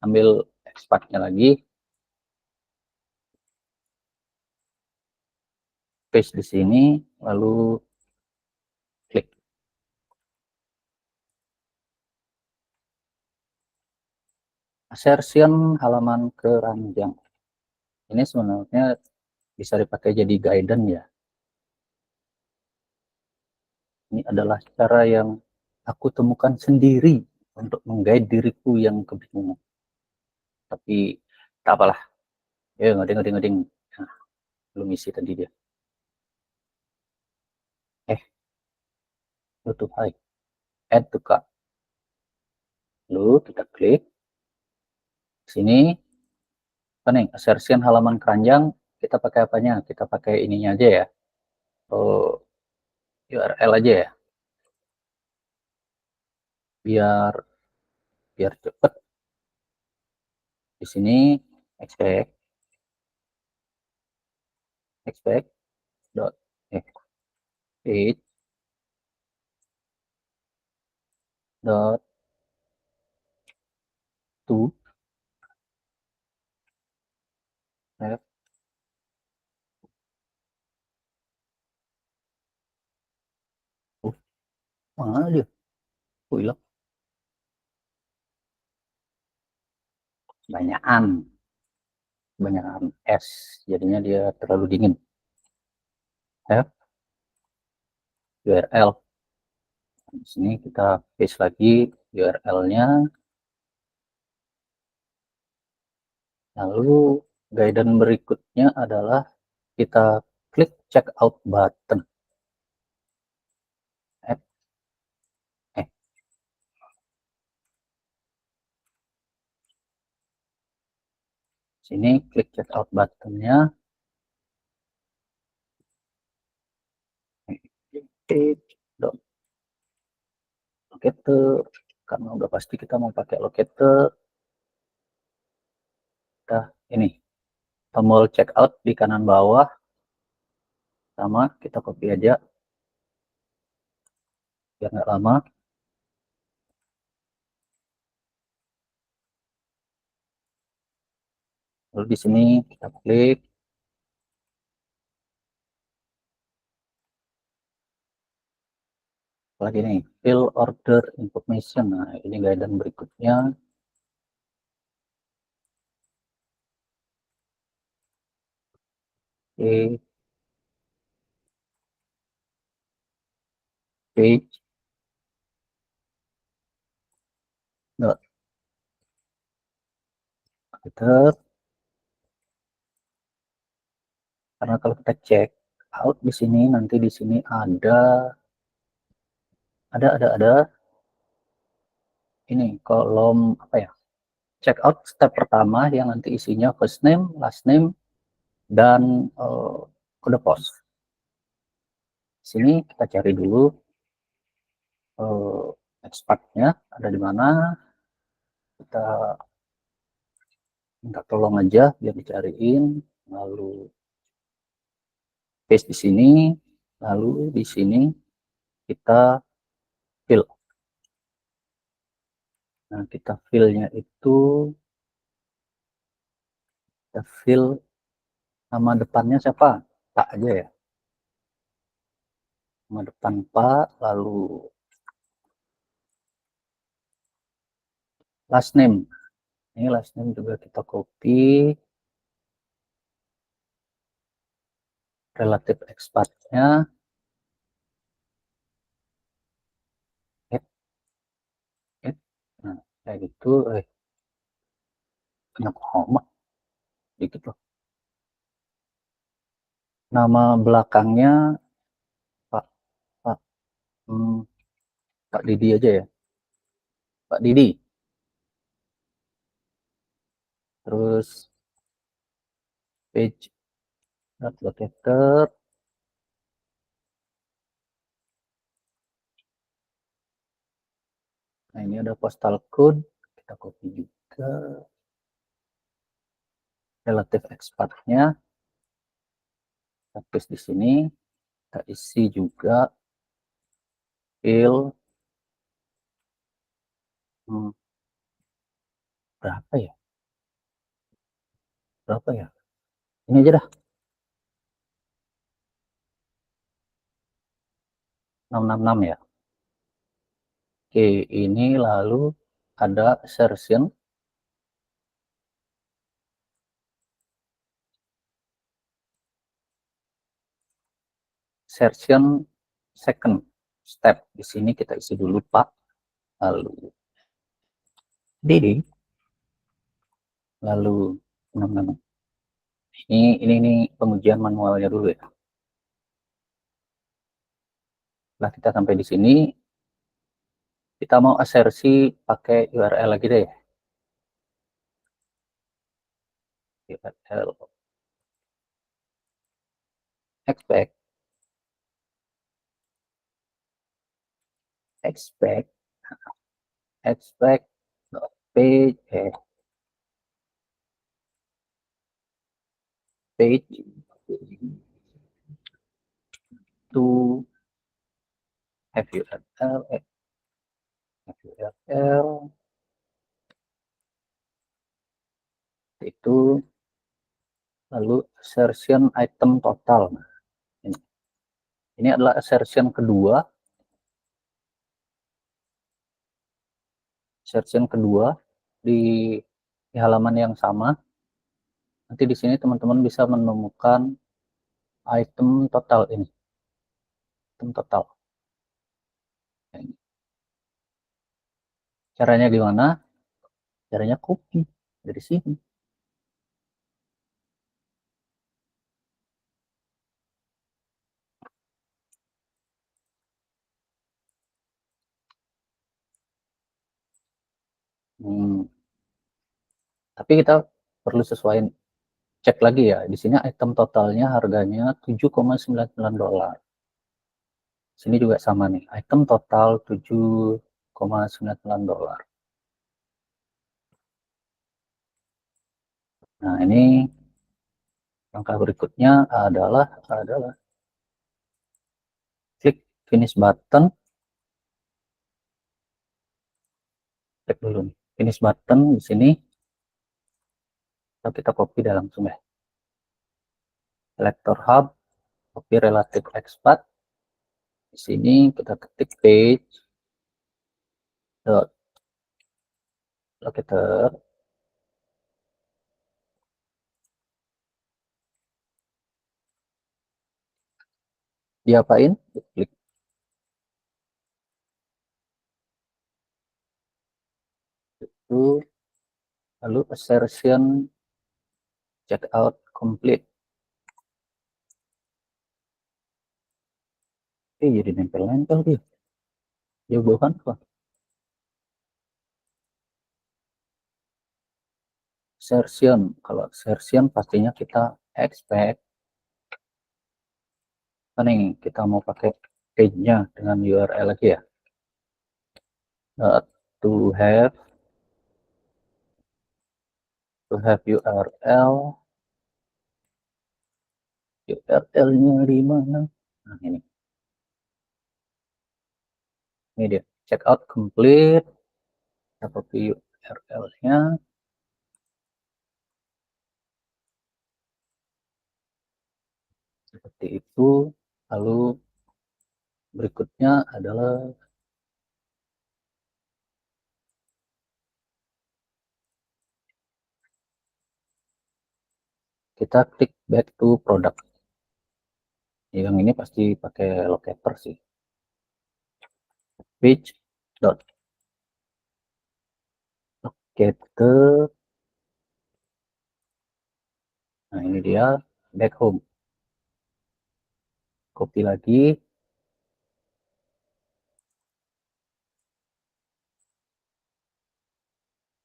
ambil expatnya lagi, paste di sini, lalu klik. assertion halaman keranjang. Ini sebenarnya bisa dipakai jadi guidance ya. Ini adalah cara yang aku temukan sendiri untuk menggait diriku yang kebingungan. Tapi tak apalah. Ya, ngoding. Nah, belum isi tadi dia. Tutup hai. Add to cart. Lalu kita klik. Sini. Apa nih? Assertion halaman keranjang. Kita pakai apanya? Kita pakai ininya aja ya. Oh, URL aja ya. Biar cepet. Di sini expect dot page dot to have mana dia? Hilang. Banyakan es, jadinya dia terlalu dingin. Have URL. Di sini kita paste lagi URL-nya. Lalu guidance berikutnya adalah kita klik checkout button. Sini klik checkout buttonnya. Locator, karena udah pasti kita mau pakai locator. Kita ini tombol checkout di kanan bawah, sama kita copy aja biar nggak lama. Lalu di sini kita klik lagi nih, fill order information. Nah, ini guidance berikutnya. Oke, page dot kita, karena kalau kita check out di sini, nanti di sini ada ini kolom apa ya, checkout step pertama yang nanti isinya first name, last name, dan kode pos. Sini kita cari dulu expertnya ada di mana. Kita minta tolong aja biar dicariin, lalu paste di sini, lalu di sini kita fill. Nah, kita fillnya itu kita fill nama depannya siapa, Pak aja ya, nama depan Pak, lalu last name. Ini last name juga kita copy, relatif expertnya. Nah, kayak gitu. Banyak koma dikit loh. Nama belakangnya Pak Pak hmm, Pak Didi aja ya, Pak Didi. Terus page locator. Nah, ini ada postal code, kita copy juga. Relatif expertnya kita paste di sini, kita isi juga fill berapa ya, ini aja dah, 666 ya. Oke, ini lalu ada assertion assertion second step. Di sini kita isi dulu Pak, lalu Didi, lalu nama-nama. Ini pengujian manualnya dulu ya. Setelah kita sampai di sini, kita mau asersi pakai URL lagi deh. URL expect page to have URL itu, lalu assertion item total. Nah, ini adalah assertion kedua. Assertion kedua di halaman yang sama. Nanti di sini teman-teman bisa menemukan item total ini. Item total. Caranya gimana? Caranya copy dari sini. Tapi kita perlu sesuaikan, cek lagi ya. Di sini item totalnya harganya $7,99. Sini juga sama nih. Item total $7,99. Nah, ini langkah berikutnya adalah klik finish button. Klik dulu nih. Finish button di sini. Kita copy dah langsung ya. Selector hub, copy relative expat. Di sini kita ketik page dot locator. Diapain? Klik itu, lalu assertion checkout complete. Jadi nempel-nempel dia. Ya bukan kok. Assertion, kalau assertion pastinya kita expect. Nih kita mau pakai page-nya dengan URL lagi ya. To have URL. URL-nya di mana? Nah, ini. Ini dia. Checkout complete. Kita copy URL-nya. Seperti itu. Lalu berikutnya adalah kita klik back to product. Yang ini pasti pakai locator sih. Page dot locator. Nah, ini dia back home. Copy lagi.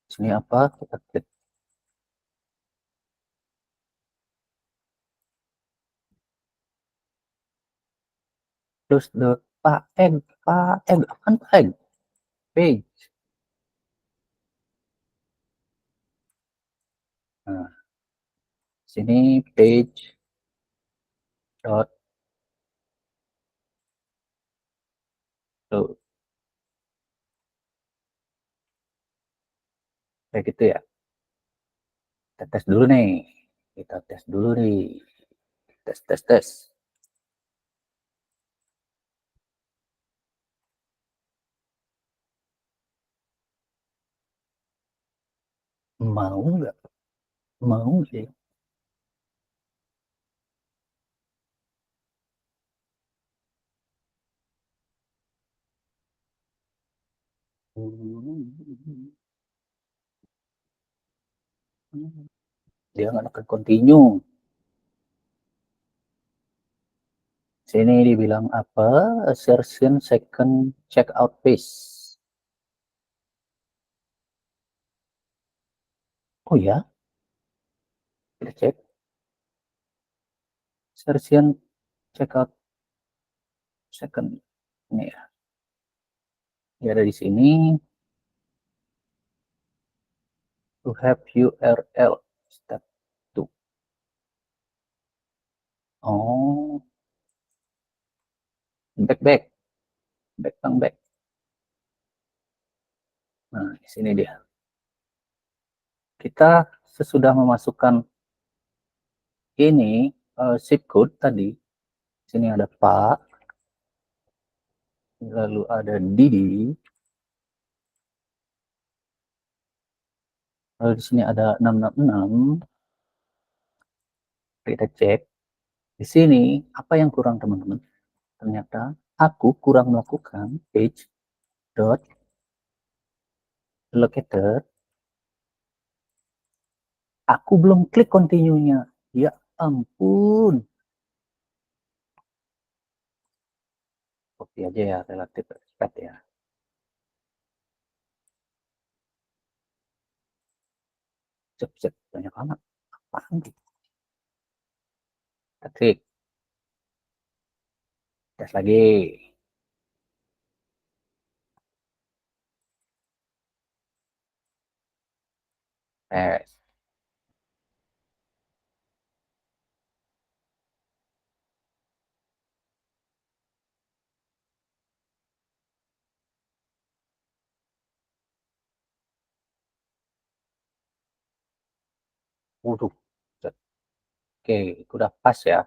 Sini apa? Kita klik. Terus paeg akan paeg page. Nah, sini page dot load. Kayak gitu ya. Kita tes dulu nih. Tes. Mau nggak? Mau sih. Dia nggak akan continue. Sini dibilang apa? Assertion second checkout page. Oh ya, kita cek. Assertion checkout second. Ini ya. Dia ada di sini. To have URL step 2. Oh, back. Back. Nah, di sini dia. Kita sesudah memasukkan ini zip code tadi. Sini ada Pak, lalu ada Didi, lalu di sini ada 666. Kita cek. Di sini apa yang kurang teman-teman? Ternyata aku kurang melakukan page dot locator. Aku belum klik continue-nya. Ya ampun. Copy aja ya, relatif expect ya. Cep, banyak amat. Apaan tuh? Kita klik. Tes lagi. Tes. Waduh. Oke, udah pas ya.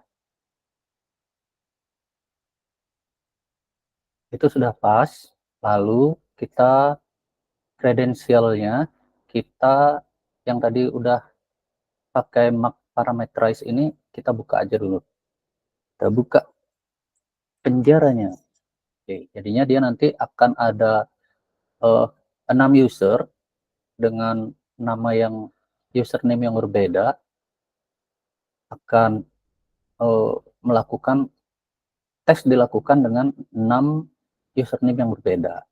Itu sudah pas. Lalu kita kredensialnya, kita yang tadi udah pakai mark parameterize ini, kita buka aja dulu. Kita buka penjaranya. Oke, jadinya dia nanti akan ada 6 user dengan nama yang username yang berbeda, akan uh, melakukan tes dilakukan dengan 6 username yang berbeda.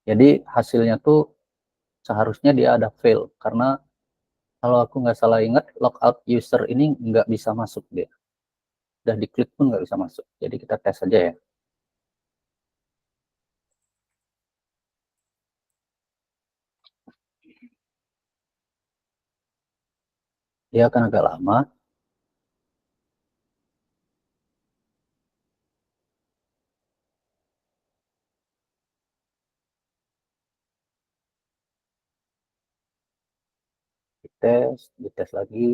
Jadi hasilnya tuh seharusnya dia ada fail, karena kalau aku nggak salah ingat, logout user ini nggak bisa masuk dia. Udah diklik pun nggak bisa masuk. Jadi kita tes aja ya. Dia akan agak lama. Dites lagi.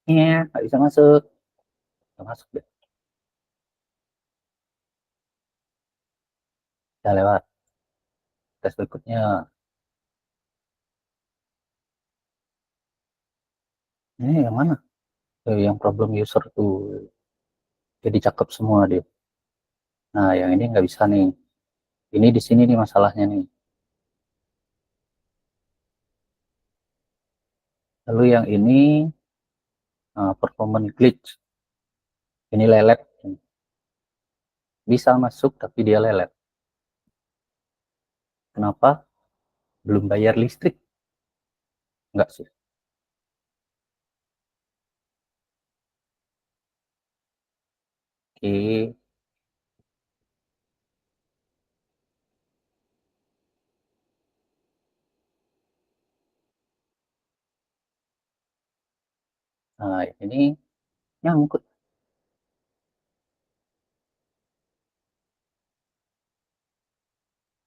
Iya, nggak bisa masuk. Nggak masuk deh. Udah lewat. Tes berikutnya. Ini yang mana? Yang problem user tuh. Jadi cakep semua dia. Nah, yang ini nggak bisa nih. Ini di sini nih masalahnya nih. Lalu yang ini performance glitch. Ini lelet. Bisa masuk tapi dia lelet. Kenapa? Belum bayar listrik. Enggak sih. Oke. Nah, ini nyangkut.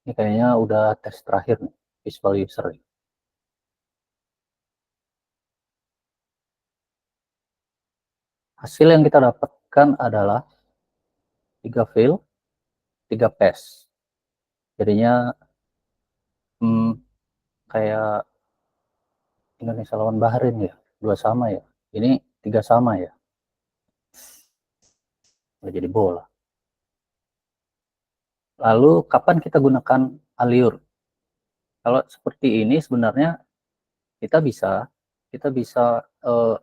Ini kayaknya udah tes terakhir nih, visual user. Hasil yang kita dapatkan adalah 3 fail, 3 pass. Jadinya kayak Indonesia lawan Bahrain ya, 2 sama ya. Ini 3 sama ya. Udah jadi bola. Lalu kapan kita gunakan Alure? Kalau seperti ini sebenarnya kita bisa uh,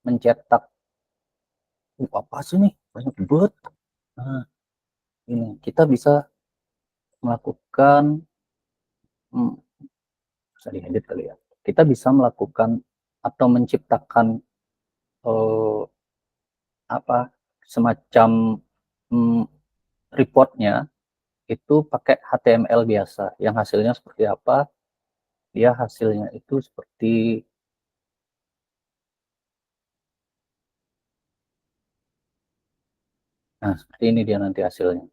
mencetak apa sih nih banyak banget. Nah, ini kita bisa melakukan hmm, bisa diedit kali ya. Kita bisa melakukan atau menciptakan uh, apa semacam hmm, reportnya itu pakai HTML biasa. Yang hasilnya seperti apa? Dia hasilnya itu seperti nah seperti ini dia nanti hasilnya.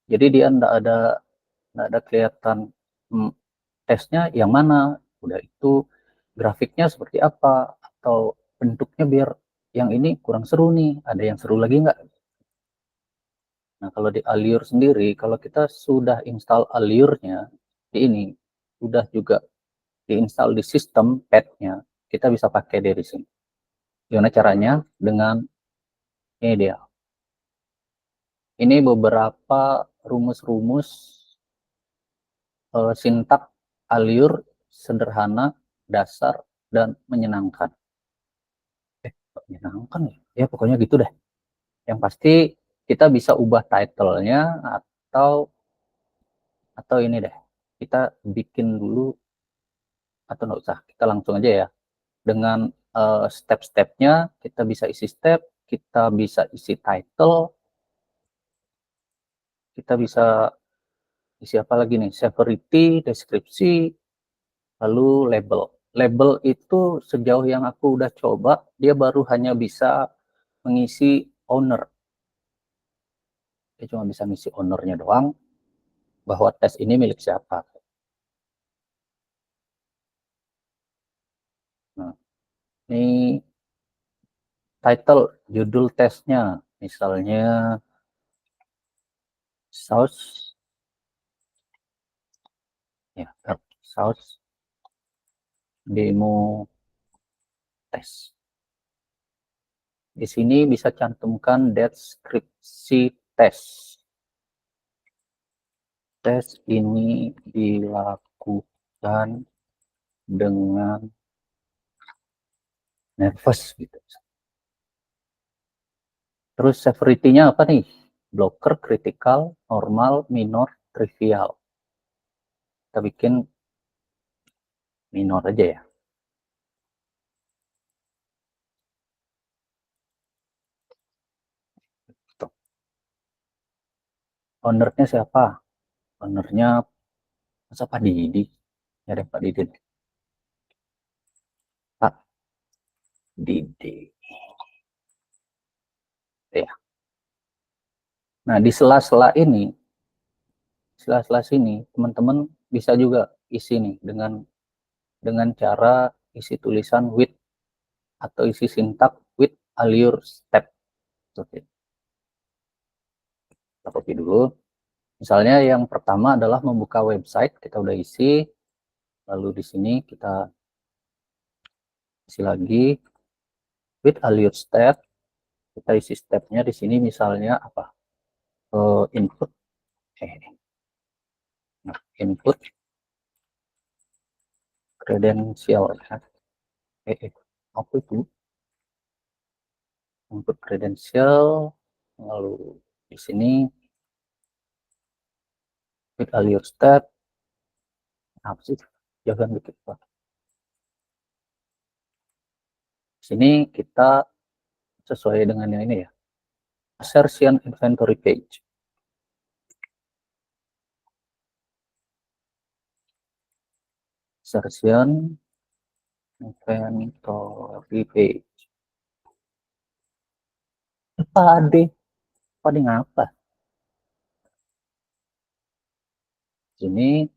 Jadi dia enggak ada kelihatan hmm, tesnya yang mana. Udah itu grafiknya seperti apa atau bentuknya biar yang ini kurang seru nih. Ada yang seru lagi nggak? Nah, kalau di Alure sendiri, kalau kita sudah install Allure-nya, di ini sudah juga diinstal di sistem pad-nya, kita bisa pakai dari sini. Gimana caranya? Dengan ini dia. Ini beberapa rumus-rumus sintak Allure sederhana, dasar, dan menyenangkan. Menyenangkan ya? Ya pokoknya gitu deh. Yang pasti kita bisa ubah title-nya atau ini deh. Kita bikin dulu atau nggak usah. Kita langsung aja ya. Dengan step-stepnya kita bisa isi step, kita bisa isi title, kita bisa isi apa lagi nih? Severity, deskripsi, lalu label. Label itu sejauh yang aku udah coba, dia baru hanya bisa mengisi owner. Dia cuma bisa mengisi ownernya doang, bahwa tes ini milik siapa. Nah, ini title, judul tesnya, misalnya source, ya, source demo tes. Di sini bisa cantumkan deskripsi tes. Tes ini dilakukan dengan nervous gitu. Terus severity-nya apa nih? Blocker, critical, normal, minor, trivial. Kita bikin minor aja ya. Tuh. Ownernya siapa? Ownernya masa Pak Didi? Ya deh Pak Didi. Pak Didi. Ya. Nah, di sela-sela ini, sela-sela sini, teman-teman bisa juga isi nih dengan cara isi tulisan with atau isi sintak with Allure step. Oke, kita copy dulu. Misalnya yang pertama adalah membuka website, kita udah isi. Lalu di sini kita isi lagi with Allure step. Kita isi stepnya di sini misalnya apa? Input, input kredensial ya. Apa itu? Input kredensial. Lalu di sini with Allure step. Apa sih? Jangan dikit Pak. Sini kita sesuai dengan yang ini ya. Assertion inventory page. Assertion inventory page. Pade, pade ngapa? Sini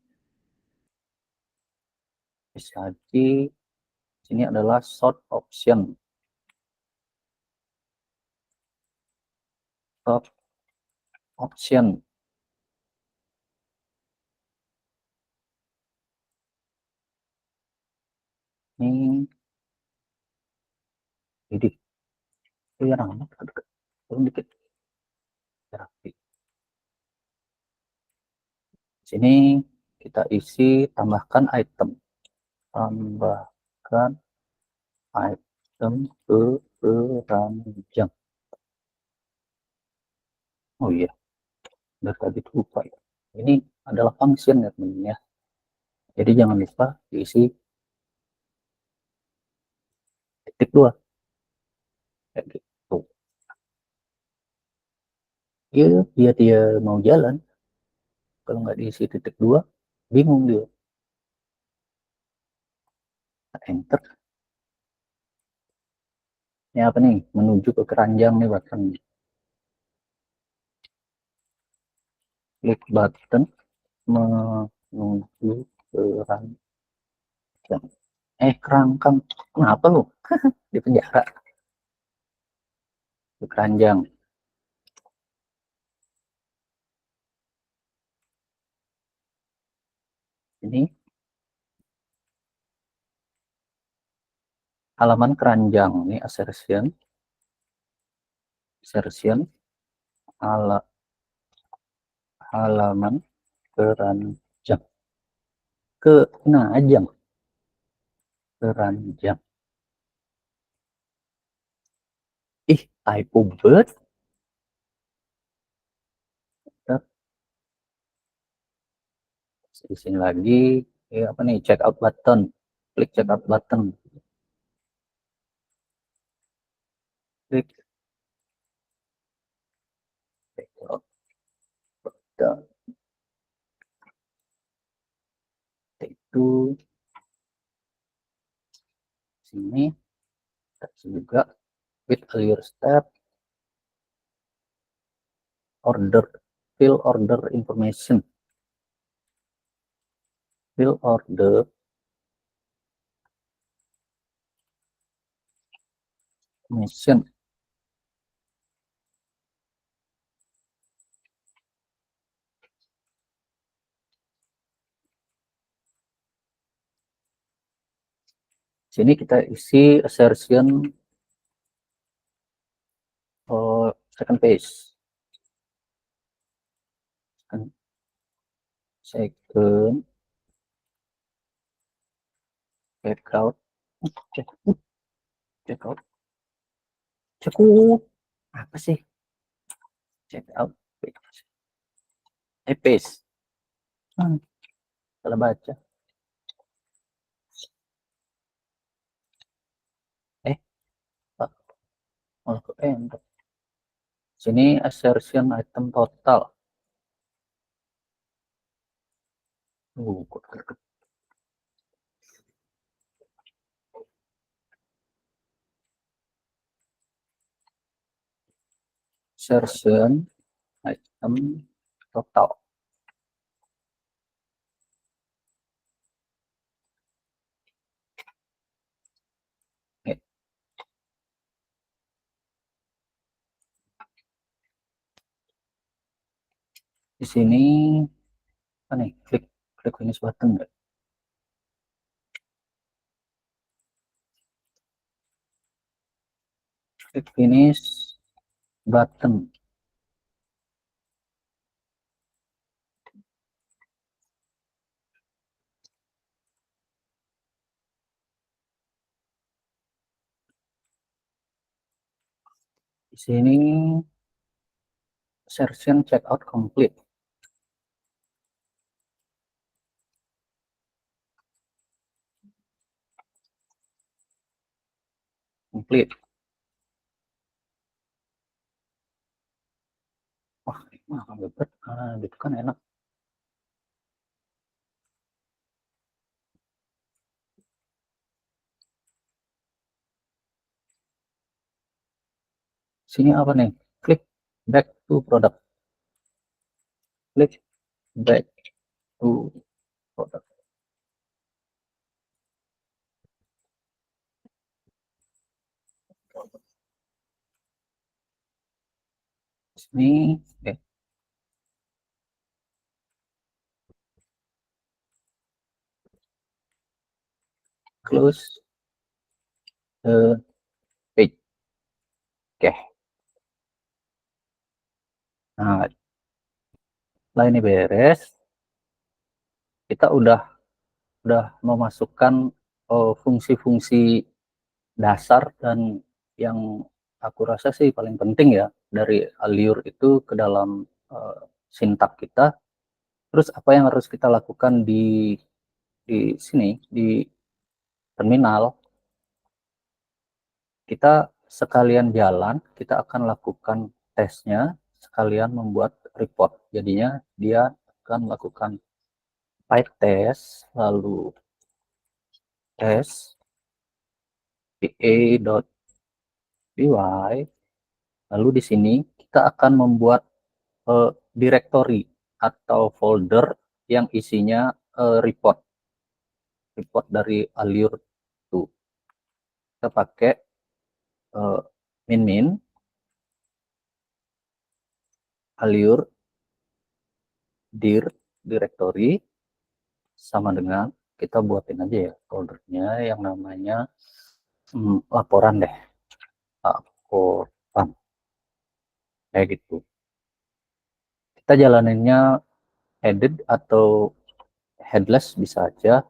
bisa di sini adalah sort option. Sort option. Ini jadi yang turun dikit rapi. Sini kita isi tambahkan item. Tambahkan item ke keranjang. Oh iya, dari tadi lupa ya. Ini adalah function ya teman-teman ya. Jadi jangan lupa diisi titik 2. Kayak gitu. Ya, dia mau jalan. Kalau nggak diisi titik 2, bingung dia. Enter. Ini apa nih? Menuju ke keranjang nih button. Klik button menuju ke keranjang. Kerangkang. Kenapa lu? Di penjara. Ke keranjang. Ini halaman keranjang. Ini assertion. Assertion. Halaman keranjang. Keranjang. Keranjang. Typo bird. Di sini lagi apa nih, check out button, klik check out button, klik check out button. Itu sini kasih juga with your step order, fill order information, fill order information. Sini kita isi assertion second page, second check out, check out, check out, apa sih, check out page, page, salah baca, malah ke enter. Sini assertion item total. Assertion item total. Di sini apa nih, klik finish button enggak? Klik finish button. Di sini session checkout complete. Complete. Wah, ribet. Gitu kan enak. Sini apa nih? Klik back to product. Klik back to product. Sini close the page. Oke. Nah, setelah ini beres, kita udah memasukkan fungsi-fungsi dasar dan yang aku rasa sih paling penting ya dari Alure itu ke dalam sintak kita. Terus apa yang harus kita lakukan di sini di terminal? Kita sekalian jalan, kita akan lakukan tesnya, sekalian membuat report. Jadinya dia akan melakukan PyTest, lalu tes pa.py, lalu di sini kita akan membuat directory atau folder yang isinya report dari Alure itu. Kita pakai min Alure dir directory sama dengan kita buatin aja ya foldernya yang namanya laporan deh, laporan kayak gitu. Kita jalaninnya headed atau headless bisa aja.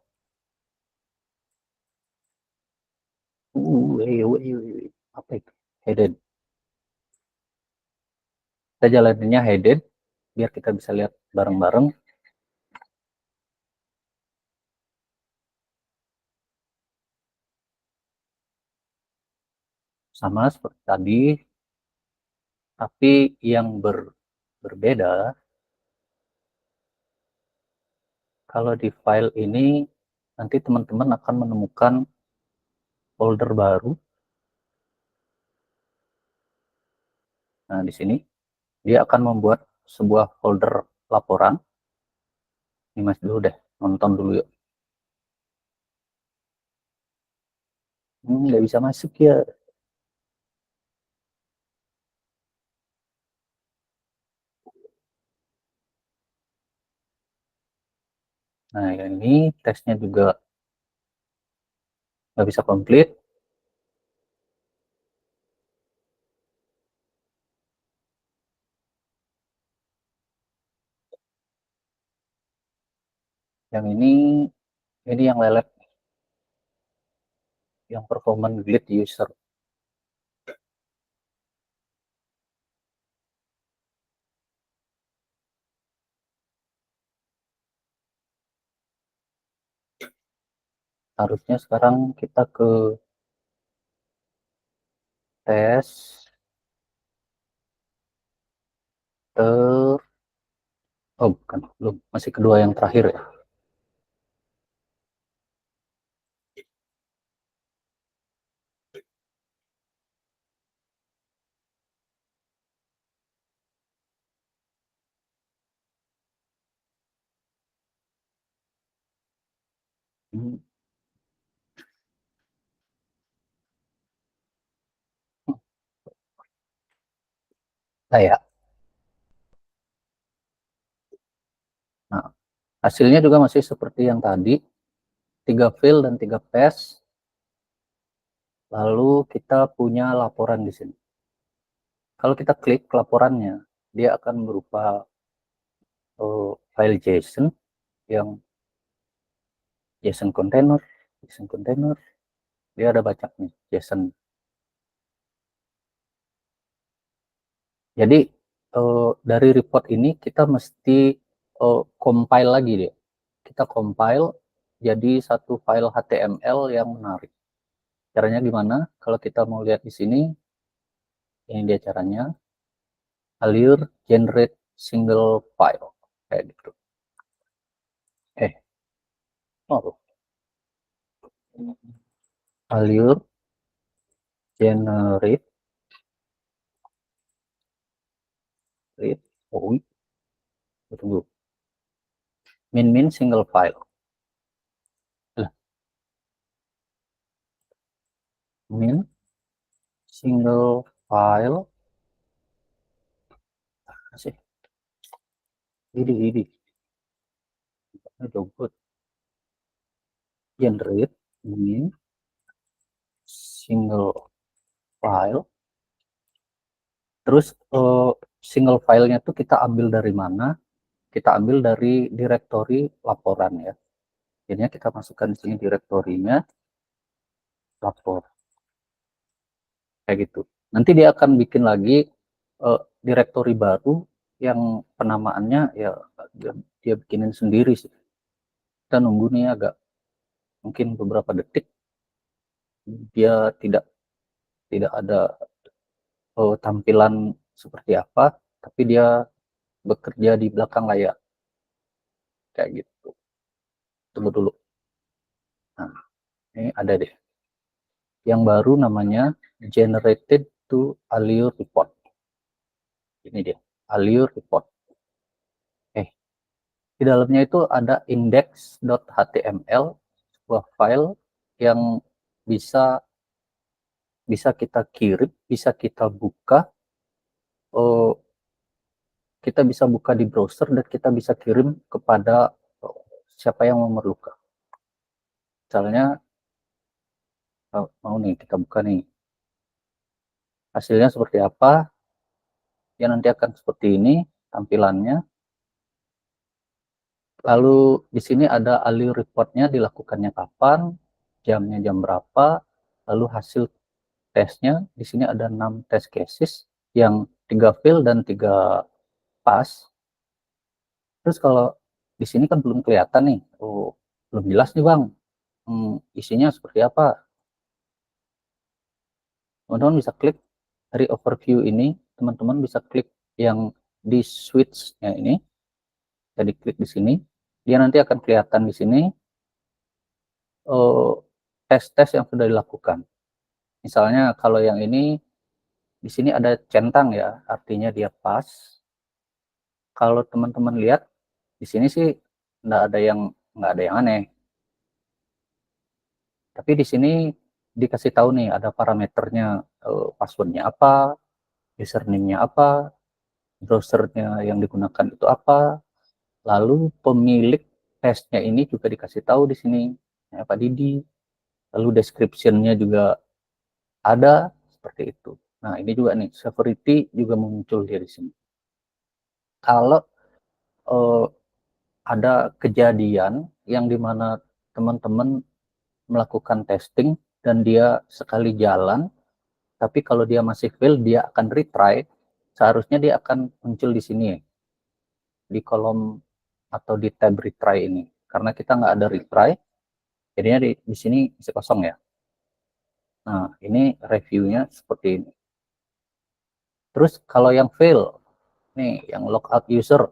Apa itu headed? Kita jalaninnya headed biar kita bisa lihat bareng-bareng. Sama seperti tadi, tapi yang berbeda kalau di file ini nanti teman-teman akan menemukan folder baru. Nah, di sini dia akan membuat sebuah folder laporan. Ini Mas dulu deh, nonton dulu ya. Nggak bisa masuk ya. Nah, yang ini tesnya juga nggak bisa komplit. Yang ini yang lelet, yang performance glitch user. Harusnya sekarang kita ke tes oh bukan, belum, masih kedua yang terakhir ya. Nah ya, nah, hasilnya juga masih seperti yang tadi, 3 fill dan 3 pass. Lalu kita punya laporan di sini. Kalau kita klik laporannya, dia akan berupa file JSON yang JSON container, dia ada banyak nih JSON. Jadi dari report ini kita mesti compile lagi deh. Kita compile jadi satu file HTML yang menarik. Caranya gimana? Kalau kita mau lihat di sini, ini dia caranya. Alure generate single file kayak gitu. Oh, Alure generate oh, tunggu, min single file. Min single file sih ini coba generate min single file, terus single filenya tuh kita ambil dari mana, kita ambil dari direktori laporan ya. Jadinya kita masukkan di sini direktorinya lapor kayak gitu. Nanti dia akan bikin lagi direktori baru yang penamaannya ya dia bikinin sendiri sih. Kita nunggu nih agak mungkin beberapa detik, dia tidak ada tampilan seperti apa, tapi dia bekerja di belakang layar kayak gitu. Tunggu dulu. Nah, ini ada deh. Yang baru namanya generated to Allure report. Ini dia, Allure report. Di dalamnya itu ada index.html, sebuah file yang bisa kita kirim, bisa kita buka, kita bisa buka di browser dan kita bisa kirim kepada siapa yang memerlukan. Misalnya mau nih kita buka nih, hasilnya seperti apa? Ya nanti akan seperti ini tampilannya. Lalu di sini ada Allure reportnya, dilakukannya kapan, jamnya jam berapa, lalu hasil tesnya. Di sini ada 6 test cases yang 3 fail dan 3 pass. Terus kalau di sini kan belum kelihatan nih, oh belum jelas nih bang, isinya seperti apa. Teman-teman bisa klik dari overview ini, teman-teman bisa klik yang di switch-nya ini, jadi klik di sini, dia nanti akan kelihatan di sini tes-tes yang sudah dilakukan. Misalnya kalau yang ini di sini ada centang ya, artinya dia pas. Kalau teman-teman lihat di sini sih nggak ada yang aneh. Tapi di sini dikasih tahu nih ada parameternya, passwordnya apa, username-nya apa, browsernya yang digunakan itu apa, lalu pemilik tesnya ini juga dikasih tahu di sini, ya, Pak Didi. Lalu description-nya juga ada seperti itu. Nah ini juga nih severity juga muncul di sini. Kalau ada kejadian yang dimana teman-teman melakukan testing dan dia sekali jalan, tapi kalau dia masih fail dia akan retry, seharusnya dia akan muncul di sini ya, di kolom atau di tab retry ini. Karena kita nggak ada retry, jadinya di sini masih kosong ya. Nah ini reviewnya seperti ini. Terus kalau yang fail, nih yang logout user,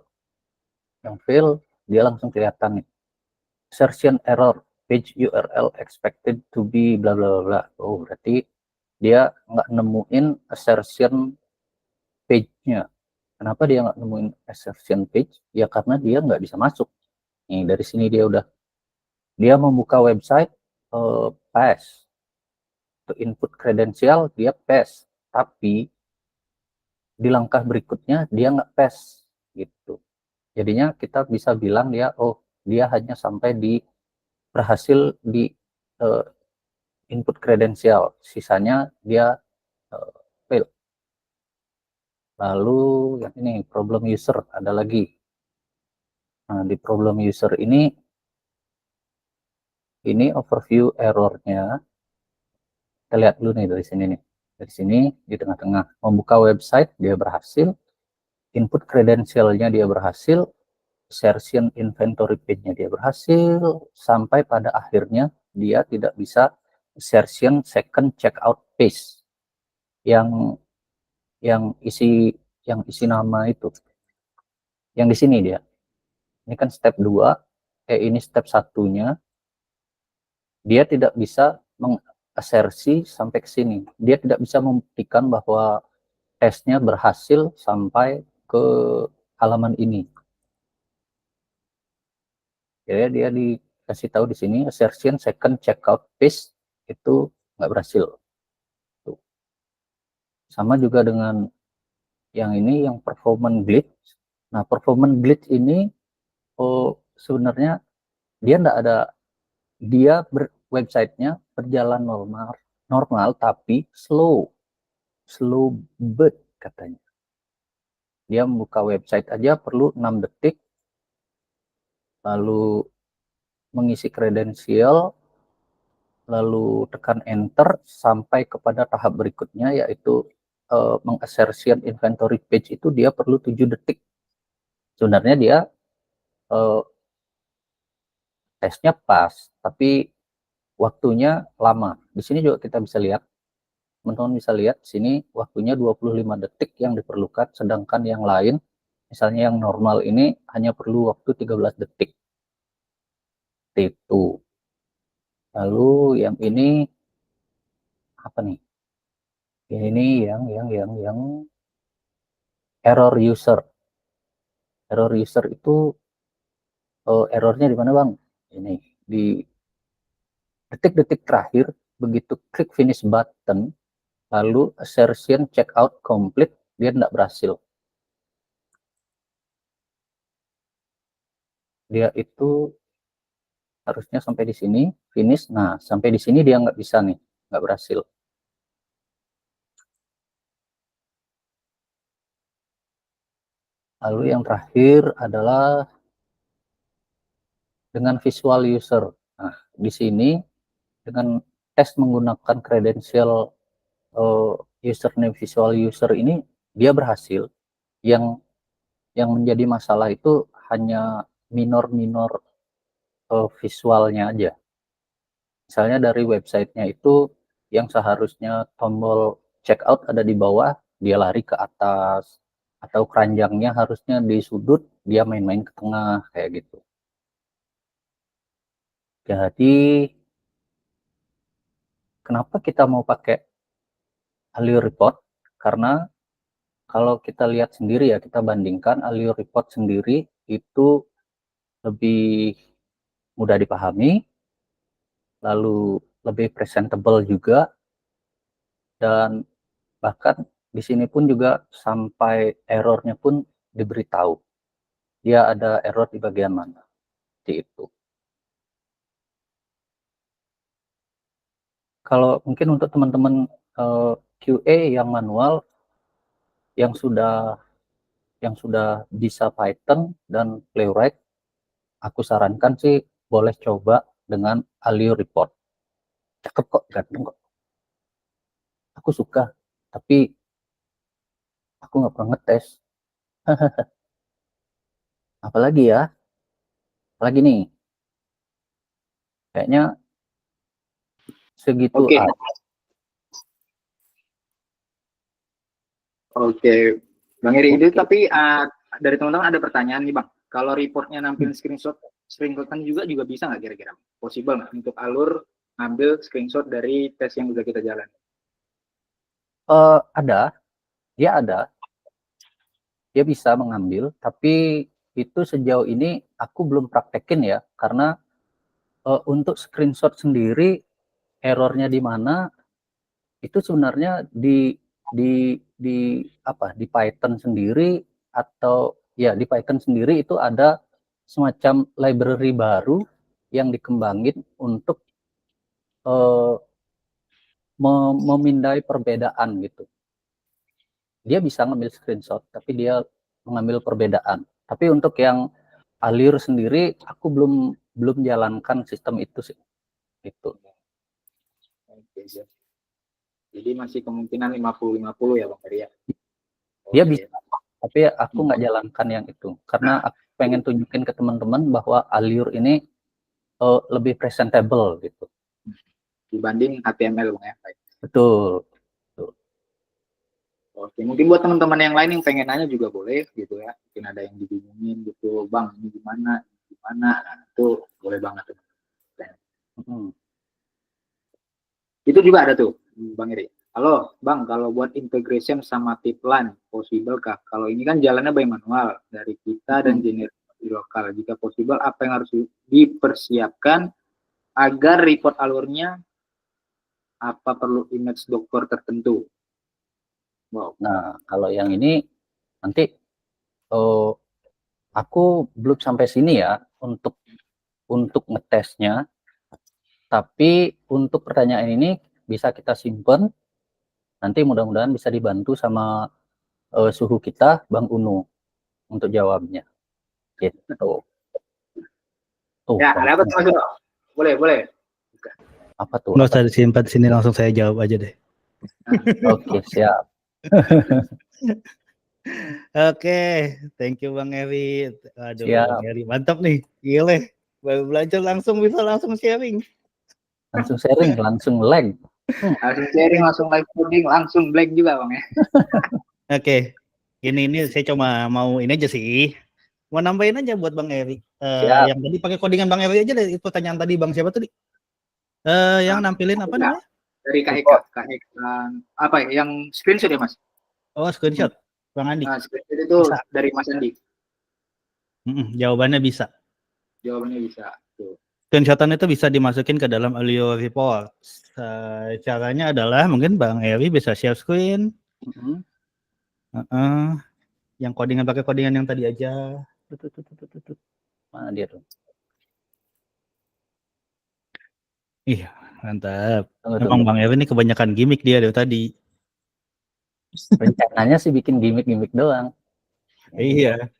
yang fail dia langsung kelihatan nih. Assertion error, page URL expected to be bla bla bla. Oh, berarti dia nggak nemuin assertion page-nya. Kenapa dia nggak nemuin assertion page? Ya karena dia nggak bisa masuk. Nih dari sini dia membuka website, pass. Untuk input kredensial dia pass, tapi di langkah berikutnya dia nggak pass gitu. Jadinya kita bisa bilang dia hanya sampai di berhasil di input kredensial, sisanya dia fail. Lalu yang ini problem user ada lagi. Nah di problem user ini overview errornya. Kita lihat dulu nih dari sini nih. Dari sini di tengah-tengah membuka website dia berhasil, input kredensialnya dia berhasil, assertion inventory page-nya dia berhasil, sampai pada akhirnya dia tidak bisa assertion second checkout page yang isi nama itu. Yang di sini dia. Ini kan step 2, ini step 1-nya. Dia tidak bisa mengasersi sampai ke sini. Dia tidak bisa membuktikan bahwa tesnya berhasil sampai ke halaman ini. Jadi dia dikasih tahu di sini assertion second checkout page itu nggak berhasil. Tuh. Sama juga dengan yang ini, yang performance glitch. Nah, performance glitch ini sebenarnya dia nggak ada, websitenya berjalan normal tapi slow bird katanya. Dia membuka website aja perlu 6 detik, lalu mengisi kredensial, lalu tekan enter sampai kepada tahap berikutnya, yaitu mengassertion inventory page. Itu dia perlu 7 detik. Sebenarnya dia tesnya pas, tapi waktunya lama. Di sini juga kita bisa lihat, teman-teman bisa lihat sini waktunya 25 detik yang diperlukan, sedangkan yang lain, misalnya yang normal ini hanya perlu waktu 13 detik. Itu. Lalu yang ini apa nih? Ini yang error user. Error user itu errornya di mana, Bang? Ini di detik-detik terakhir, begitu klik finish button, lalu assertion checkout complete, dia tidak berhasil. Dia itu harusnya sampai di sini finish. Nah, sampai di sini dia nggak bisa nih, nggak berhasil. Lalu yang terakhir adalah dengan visual user. Nah, di sini dengan tes menggunakan kredensial username visual user ini dia berhasil. Yang menjadi masalah itu hanya minor-minor visualnya aja. Misalnya dari websitenya itu yang seharusnya tombol checkout ada di bawah, dia lari ke atas, atau keranjangnya harusnya di sudut, dia main-main ke tengah, kayak gitu. Jadi kenapa kita mau pakai Alio Report? Karena kalau kita lihat sendiri ya, kita bandingkan Alio Report sendiri itu lebih mudah dipahami, lalu lebih presentable juga, dan bahkan di sini pun juga sampai errornya pun diberitahu. Dia ada error di bagian mana. Seperti itu. Kalau mungkin untuk teman-teman QA yang manual, yang sudah bisa Python dan Playwright, aku sarankan sih boleh coba dengan Alio Report. Cakep kok, ganteng kok. Aku suka, tapi aku nggak pernah ngetes. Apalagi ya, apalagi nih, kayaknya segitu. Oke. Oke, Bang Eri, itu tapi dari teman-teman ada pertanyaan nih Bang. Kalau reportnya nampilin screenshotan juga bisa nggak kira-kira? Possible nggak untuk Alur ngambil screenshot dari tes yang udah kita jalan? Ada, dia bisa mengambil, tapi itu sejauh ini aku belum praktekin ya, karena untuk screenshot sendiri errornya di mana itu sebenarnya di apa, di Python sendiri, atau ya di Python sendiri itu ada semacam library baru yang dikembangin untuk memindai perbedaan gitu. Dia bisa ngambil screenshot, tapi dia mengambil perbedaan. Tapi untuk yang Alur sendiri, aku belum jalankan sistem itu sih. Itu. Oke, jadi masih kemungkinan 50-50 ya Bang Eri ya? Dia Oke. bisa, tapi aku nggak jalankan yang itu. Karena aku pengen tunjukin ke teman-teman bahwa Alur ini lebih presentable gitu. Dibanding HTML Bang ya? Betul. Betul. Oke, mungkin buat teman-teman yang lain yang pengen nanya juga boleh gitu ya. Mungkin ada yang dibingungin gitu, Bang ini gimana, nah, itu boleh banget. Hmm. Itu juga ada tuh, Bang Eri. Halo, Bang, kalau buat integration sama Tiplan, possible kah? Kalau ini kan jalannya by manual dari kita dan generasi lokal. Jika possible, apa yang harus dipersiapkan agar report alurnya apa perlu image dokter tertentu? Wow. Nah, kalau yang ini nanti aku belum sampai sini ya untuk ngetesnya. Tapi untuk pertanyaan ini bisa kita simpan. Nanti mudah-mudahan bisa dibantu sama suhu kita, Bang Unu, untuk jawabnya. Gitu. Tuh, Ya, ada apa tuh Mas Bro? Boleh, boleh. apa tuh? Nggak Apa? usah disimpan di sini, langsung saya jawab aja deh. Oke, siap. Oke, thank you Bang Eri. Aduh, Bang Siap. Eri mantap nih. Gile. Baru belajar langsung bisa langsung sharing. Langsung sharing, langsung lag. Langsung sharing, langsung live coding, langsung blank juga Bang ya. Oke. Ini saya cuma mau ini aja sih. Mau nambahin aja buat Bang Eri. Siap. Yang tadi pakai codingan Bang Eri aja deh. Itu pertanyaan tadi Bang siapa tadi? Yang nampilin apa namanya? Dari Kak Eka. Kak Eka, apa ya, yang screenshot ya Mas? Oh, screenshot. Bang Andi. Nah, screenshot itu Bisa. dari Mas Andi. Jawabannya bisa. Jawabannya bisa. Tuh. Screenshotan itu bisa dimasukin ke dalam Alio report. Caranya adalah mungkin Bang Eri bisa share screen. Yang codingan pakai codingan yang tadi aja. Mana dia tuh? Iya, mantap. Tunggu, Emang tunggu. Bang Eri ini kebanyakan gimmick dia dari tadi. Rencananya sih bikin gimmick-gimmick doang. Iya.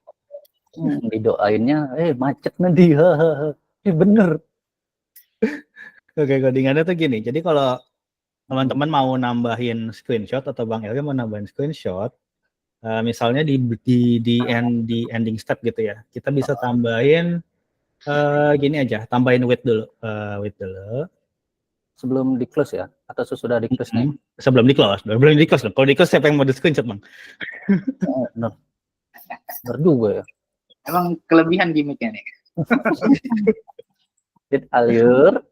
Didoainnya, macet nanti. Bener. Oke, codingannya tuh gini. Jadi kalau teman-teman mau nambahin screenshot atau Bang Eri mau nambahin screenshot, misalnya di ending step gitu ya, kita bisa tambahin gini aja, tambahin wait dulu. Sebelum di close ya? Atau sesudah di close nih? Sebelum di close. Kalau di close siapa yang mau di screenshot Bang? Bener. Bener juga ya. Emang kelebihan gimmicknya nih. Alur.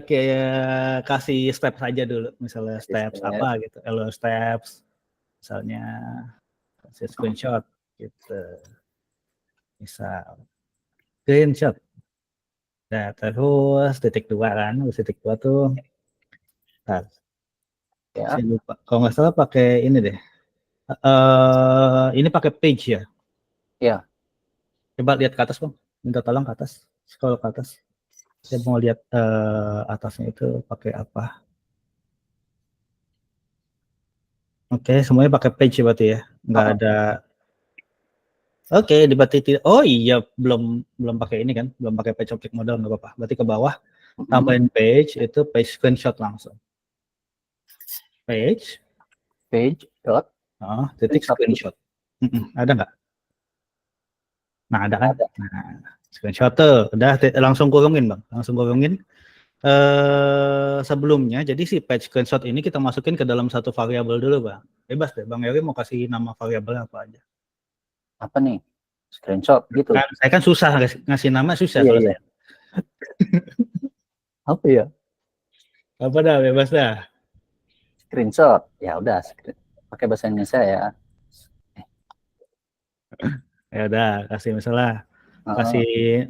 Kayak kasih steps aja dulu, misalnya steps apa gitu, hello steps, misalnya kasih screenshot gitu, misal screenshot. Nah terus titik 2 kan, titik 2 tuh, saya lupa, kalau nggak salah pakai ini deh, ini pakai page ya? Iya. Coba lihat ke atas Bang, minta tolong ke atas, scroll ke atas. Saya mau lihat atasnya itu pakai apa. Oke, semuanya pakai page berarti ya, nggak ada. Oke, berarti tidak. Oh iya, belum pakai ini kan, belum pakai page object model, nggak apa-apa. Berarti ke bawah tambahin page, itu page screenshot langsung. Page dot titik screenshot. Ada nggak? Nah ada kan? Nah, screenshot tuh udah langsung kurungin Bang, langsung kurungin. Sebelumnya, jadi si page screenshot ini kita masukin ke dalam satu variabel dulu Bang. Bebas deh, Bang Eri mau kasih nama variabel apa aja. Apa nih? Screenshot gitu. Kan, saya kan susah ngasih nama, susah. Iya. Apa ya? Apa dah, bebas dah. Screenshot. Ya udah, pakai bahasa Indonesia ya. Ya udah, kasih misalnya kasih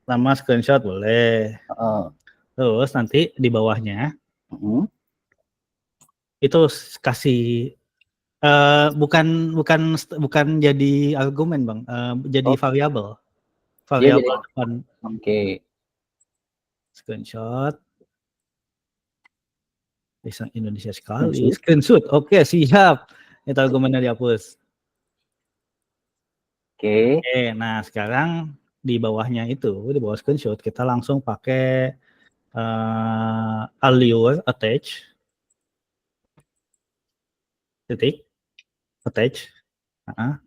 nama screenshot boleh. Terus nanti di bawahnya itu kasih bukan jadi argumen Bang, jadi variabel. Variabel depan. Oke. Screenshot. Bisa Indonesia sekali. Screenshot. Oke, siap. Itu argumennya dihapus. Oke, nah sekarang di bawahnya itu, di bawah screenshot, kita langsung pakai allure attach. Titik. Attach.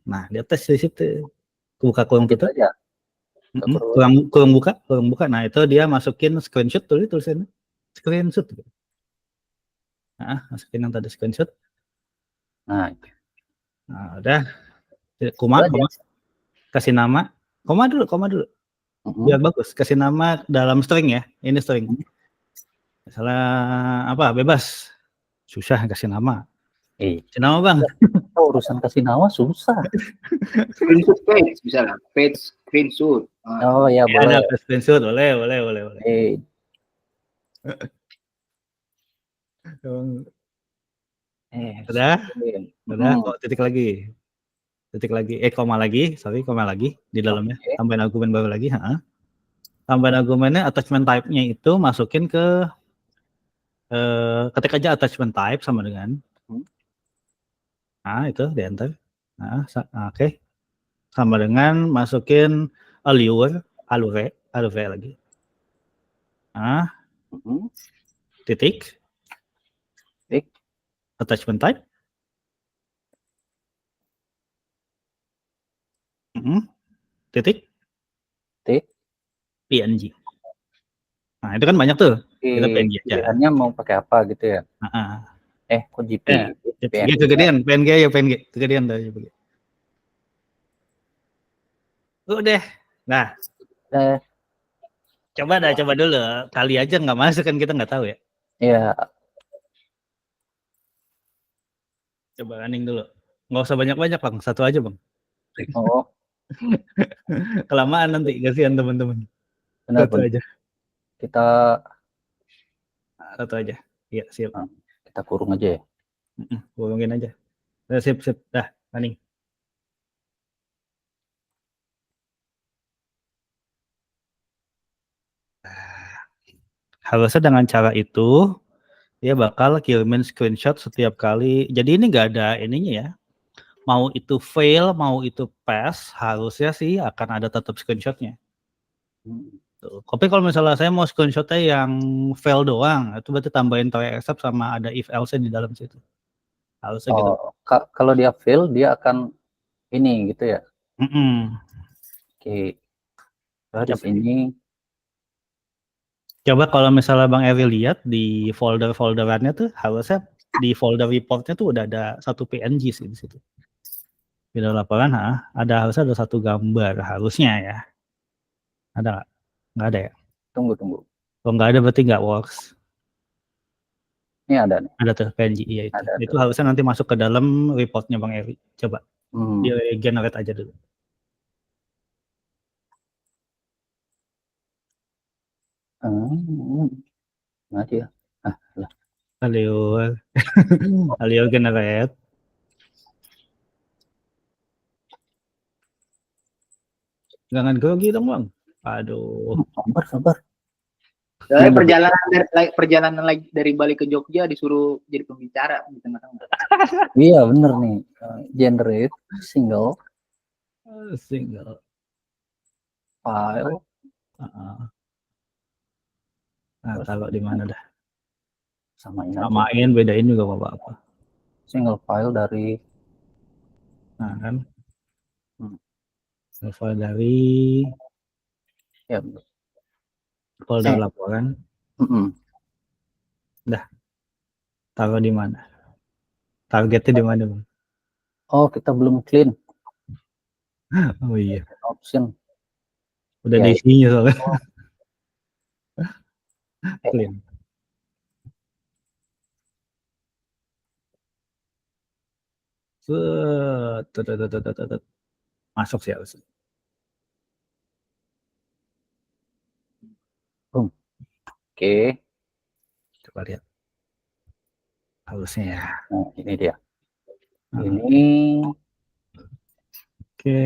Nah, di atas di situ. Buka kurung tutup. Kurung buka. Nah, itu dia masukin screenshot tulisannya. Screenshot. Masukin yang tadi screenshot. Nah, udah. Koma. Kasih nama. Koma dulu. Biar bagus. Kasih nama dalam string ya. Ini string. Misalnya apa? Bebas. Susah kasih nama. Kasih nama Bang. Urusan kasih nama susah. Screenshot page bisa lah. Page screenshot. Oh ya, boleh. Ada screenshot, boleh. Udah. Kok titik lagi. Koma lagi di dalamnya. Tambahin argumen baru lagi. Tambahin argumennya attachment type-nya itu masukin ke ketik aja attachment type sama dengan itu di enter. Oke. Sama dengan masukin Allure lagi. Titik. Attachment type. Titik. PNG. Nah, itu kan banyak tuh. Kita PNG aja. Pilihannya mau pakai apa gitu ya? Kok JPG? JPG kegedean, PNG ya PNG. Kegedean dah JPG. Udah. Nah. Coba dulu. Kali aja nggak masuk kan, kita nggak tahu ya. Iya. Coba running dulu. Nggak usah banyak-banyak, Bang. Satu aja, Bang. Oh. Kelamaan nanti, kasihan teman-teman. Benar, satu aja. Kita satu aja. Iya, siap. Kita kurung aja ya. Kurungin aja. Sip. Dah, running. Harusnya dengan cara itu dia bakal kirimin screenshot setiap kali. Jadi ini nggak ada ininya ya. Mau itu fail, mau itu pass, harusnya sih akan ada tetap screenshotnya. Tapi kalau misalnya saya mau screenshotnya yang fail doang, itu berarti tambahin try except sama ada if else di dalam situ. Harusnya gitu. Kalau dia fail, dia akan ini gitu ya. Oke. Terus ini. Coba kalau misalnya Bang Eri lihat di folder-folderannya tuh, harusnya di folder reportnya tuh udah ada satu PNG sih di situ. Di dalam laporan harusnya ada satu gambar, harusnya ya. Ada nggak? Nggak ada ya? Tunggu. Kalau nggak ada berarti nggak works. Ini ada nih. Ada tuh PNG, iya itu. Itu harusnya nanti masuk ke dalam reportnya Bang Eri. Coba dia generate aja dulu. Nggak ya. Alio generate. Jangan grogi dong Bang. Aduh. Sabar. Perjalanan lagi dari Bali ke Jogja disuruh jadi pembicara di tengah-tengah. Iya bener nih. Generate single file. Nah, taruh di mana dah? Samain, bedain juga apa-apa. Single file dari. Nah kan. Single file dari. Ya. Folder laporan. Dah. Taruh di mana? Targetnya di mana, Bang? Oh, kita belum clean. Oh iya. Option. Udah di isinya soalnya. Clean. Masuk sih harusnya. Oke. Coba lihat. Harusnya ya. Nah, ini dia. Ini. Oke.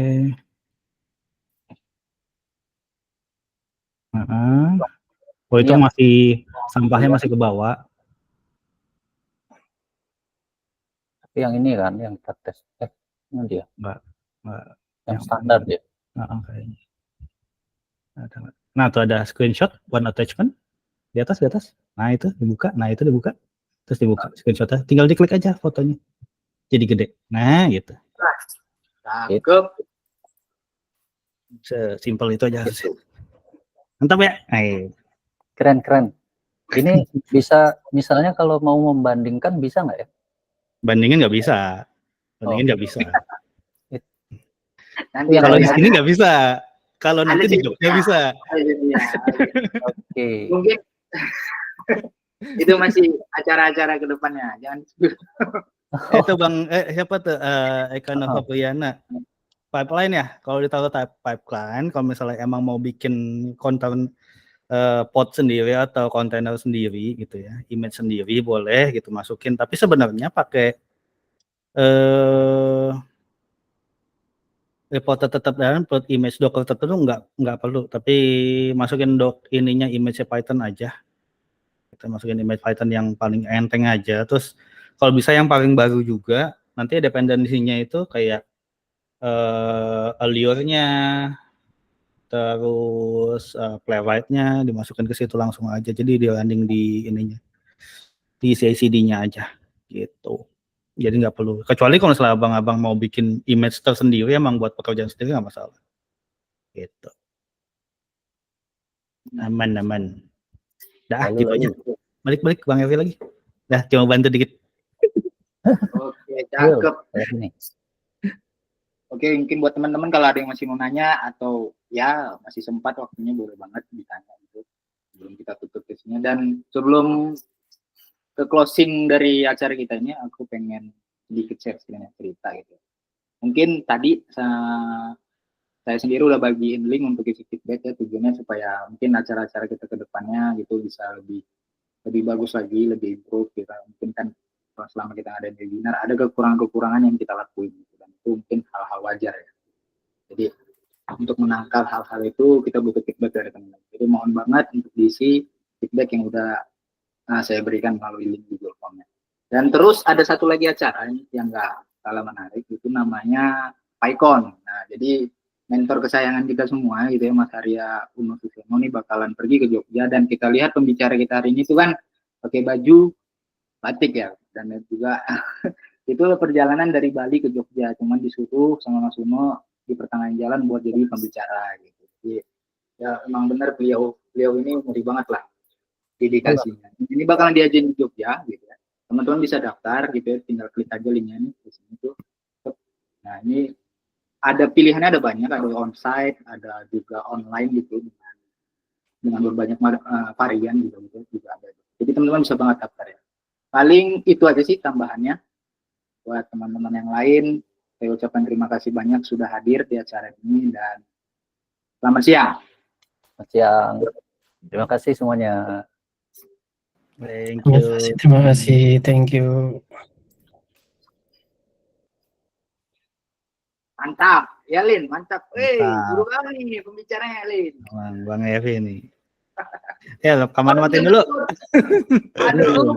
Oh itu masih sampahnya masih ke bawah. Tapi yang ini kan yang kita tes. Ini dia. Enggak. Yang standar dia. Kayaknya. Nah, tuh ada screenshot one attachment di atas. Nah, itu dibuka. Terus dibuka screenshotnya. Tinggal diklik aja fotonya. Jadi gede. Nah, gitu. Cakep. Sesimpel itu aja. Mantap ya? Keren. Ini bisa, misalnya kalau mau membandingkan bisa nggak ya? Bandingin nggak bisa. Nggak bisa. Kalau di sini nggak bisa. Kalau nanti di Jogja bisa. Oke. Mungkin itu masih acara-acara ke depannya. Jangan. Itu Bang, siapa tuh? Eka Nova Priyana. Pipeline ya. Kalau ditaruh pipeline, kalau misalnya emang mau bikin konten pod sendiri atau kontainer sendiri gitu ya, image sendiri boleh gitu masukin. Tapi sebenarnya pakai reporter tetap dan image Docker tertentu nggak perlu, tapi masukin ininya image Python aja. Kita masukin image Python yang paling enteng aja. Terus kalau bisa yang paling baru juga, nanti dependensinya itu kayak Allure-nya terus playwright-nya dimasukkan ke situ langsung aja. Jadi di landing di ininya, di CICD-nya aja gitu. Jadi nggak perlu. Kecuali kalau misalnya abang-abang mau bikin image tersendiri, emang buat pekerjaan sendiri nggak masalah. Gitu. Aman. Dah, gitu aja. Balik Bang Evi lagi. Dah, cuma bantu dikit. Oke, cakep. Oke, mungkin buat teman-teman kalau ada yang masih mau nanya atau ya masih sempat waktunya boleh banget ditanya gitu. Sebelum kita tutup sesinya, dan sebelum ke closing dari acara kita ini, aku pengen sedikit share cerita gitu. Mungkin tadi saya sendiri udah bagiin link untuk isi feedback ya, tujuannya supaya mungkin acara-acara kita ke depannya gitu bisa lebih bagus lagi, lebih improve gitu. Mungkin kan selama kita ada di webinar ada kekurangan-kekurangan yang kita lakuin gitu, dan itu mungkin hal-hal wajar ya. Jadi untuk menangkal hal-hal itu kita butuh feedback dari teman-teman. Jadi mohon banget untuk diisi feedback yang udah saya berikan melalui link Google Form-nya. Dan terus ada satu lagi acara yang nggak kalah menarik, itu namanya PyCon. Nah, jadi mentor kesayangan kita semua gitu ya, Mas Arya Uno Susiono nih bakalan pergi ke Jogja, dan kita lihat pembicara kita hari ini itu kan pakai baju batik ya, dan juga itu perjalanan dari Bali ke Jogja, cuman disuruh sama Mas Uno di pertengahan jalan buat jadi pembicara gitu. Jadi ya emang benar beliau ini ngeri banget lah dedikasinya. Ini bakalan diajarin di Jogja gitu ya. Teman-teman bisa daftar gitu ya, tinggal klik aja linknya nih di sini tuh. Nah, ini ada pilihannya, ada banyak, ada onsite, ada juga online gitu dengan berbanyak varian gitu juga ada. Jadi teman-teman bisa banget daftar ya. Paling itu aja sih tambahannya. Buat teman-teman yang lain, saya ucapkan terima kasih banyak sudah hadir di acara ini, dan selamat siang. Selamat siang. Terima kasih semuanya. Terima kasih. Thank you. Mantap, ya Lin, mantap. Guru kami pembicaranya Lin. Bang Evi nih. Ya, rekaman matiin dulu. Aduh,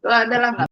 ada lah.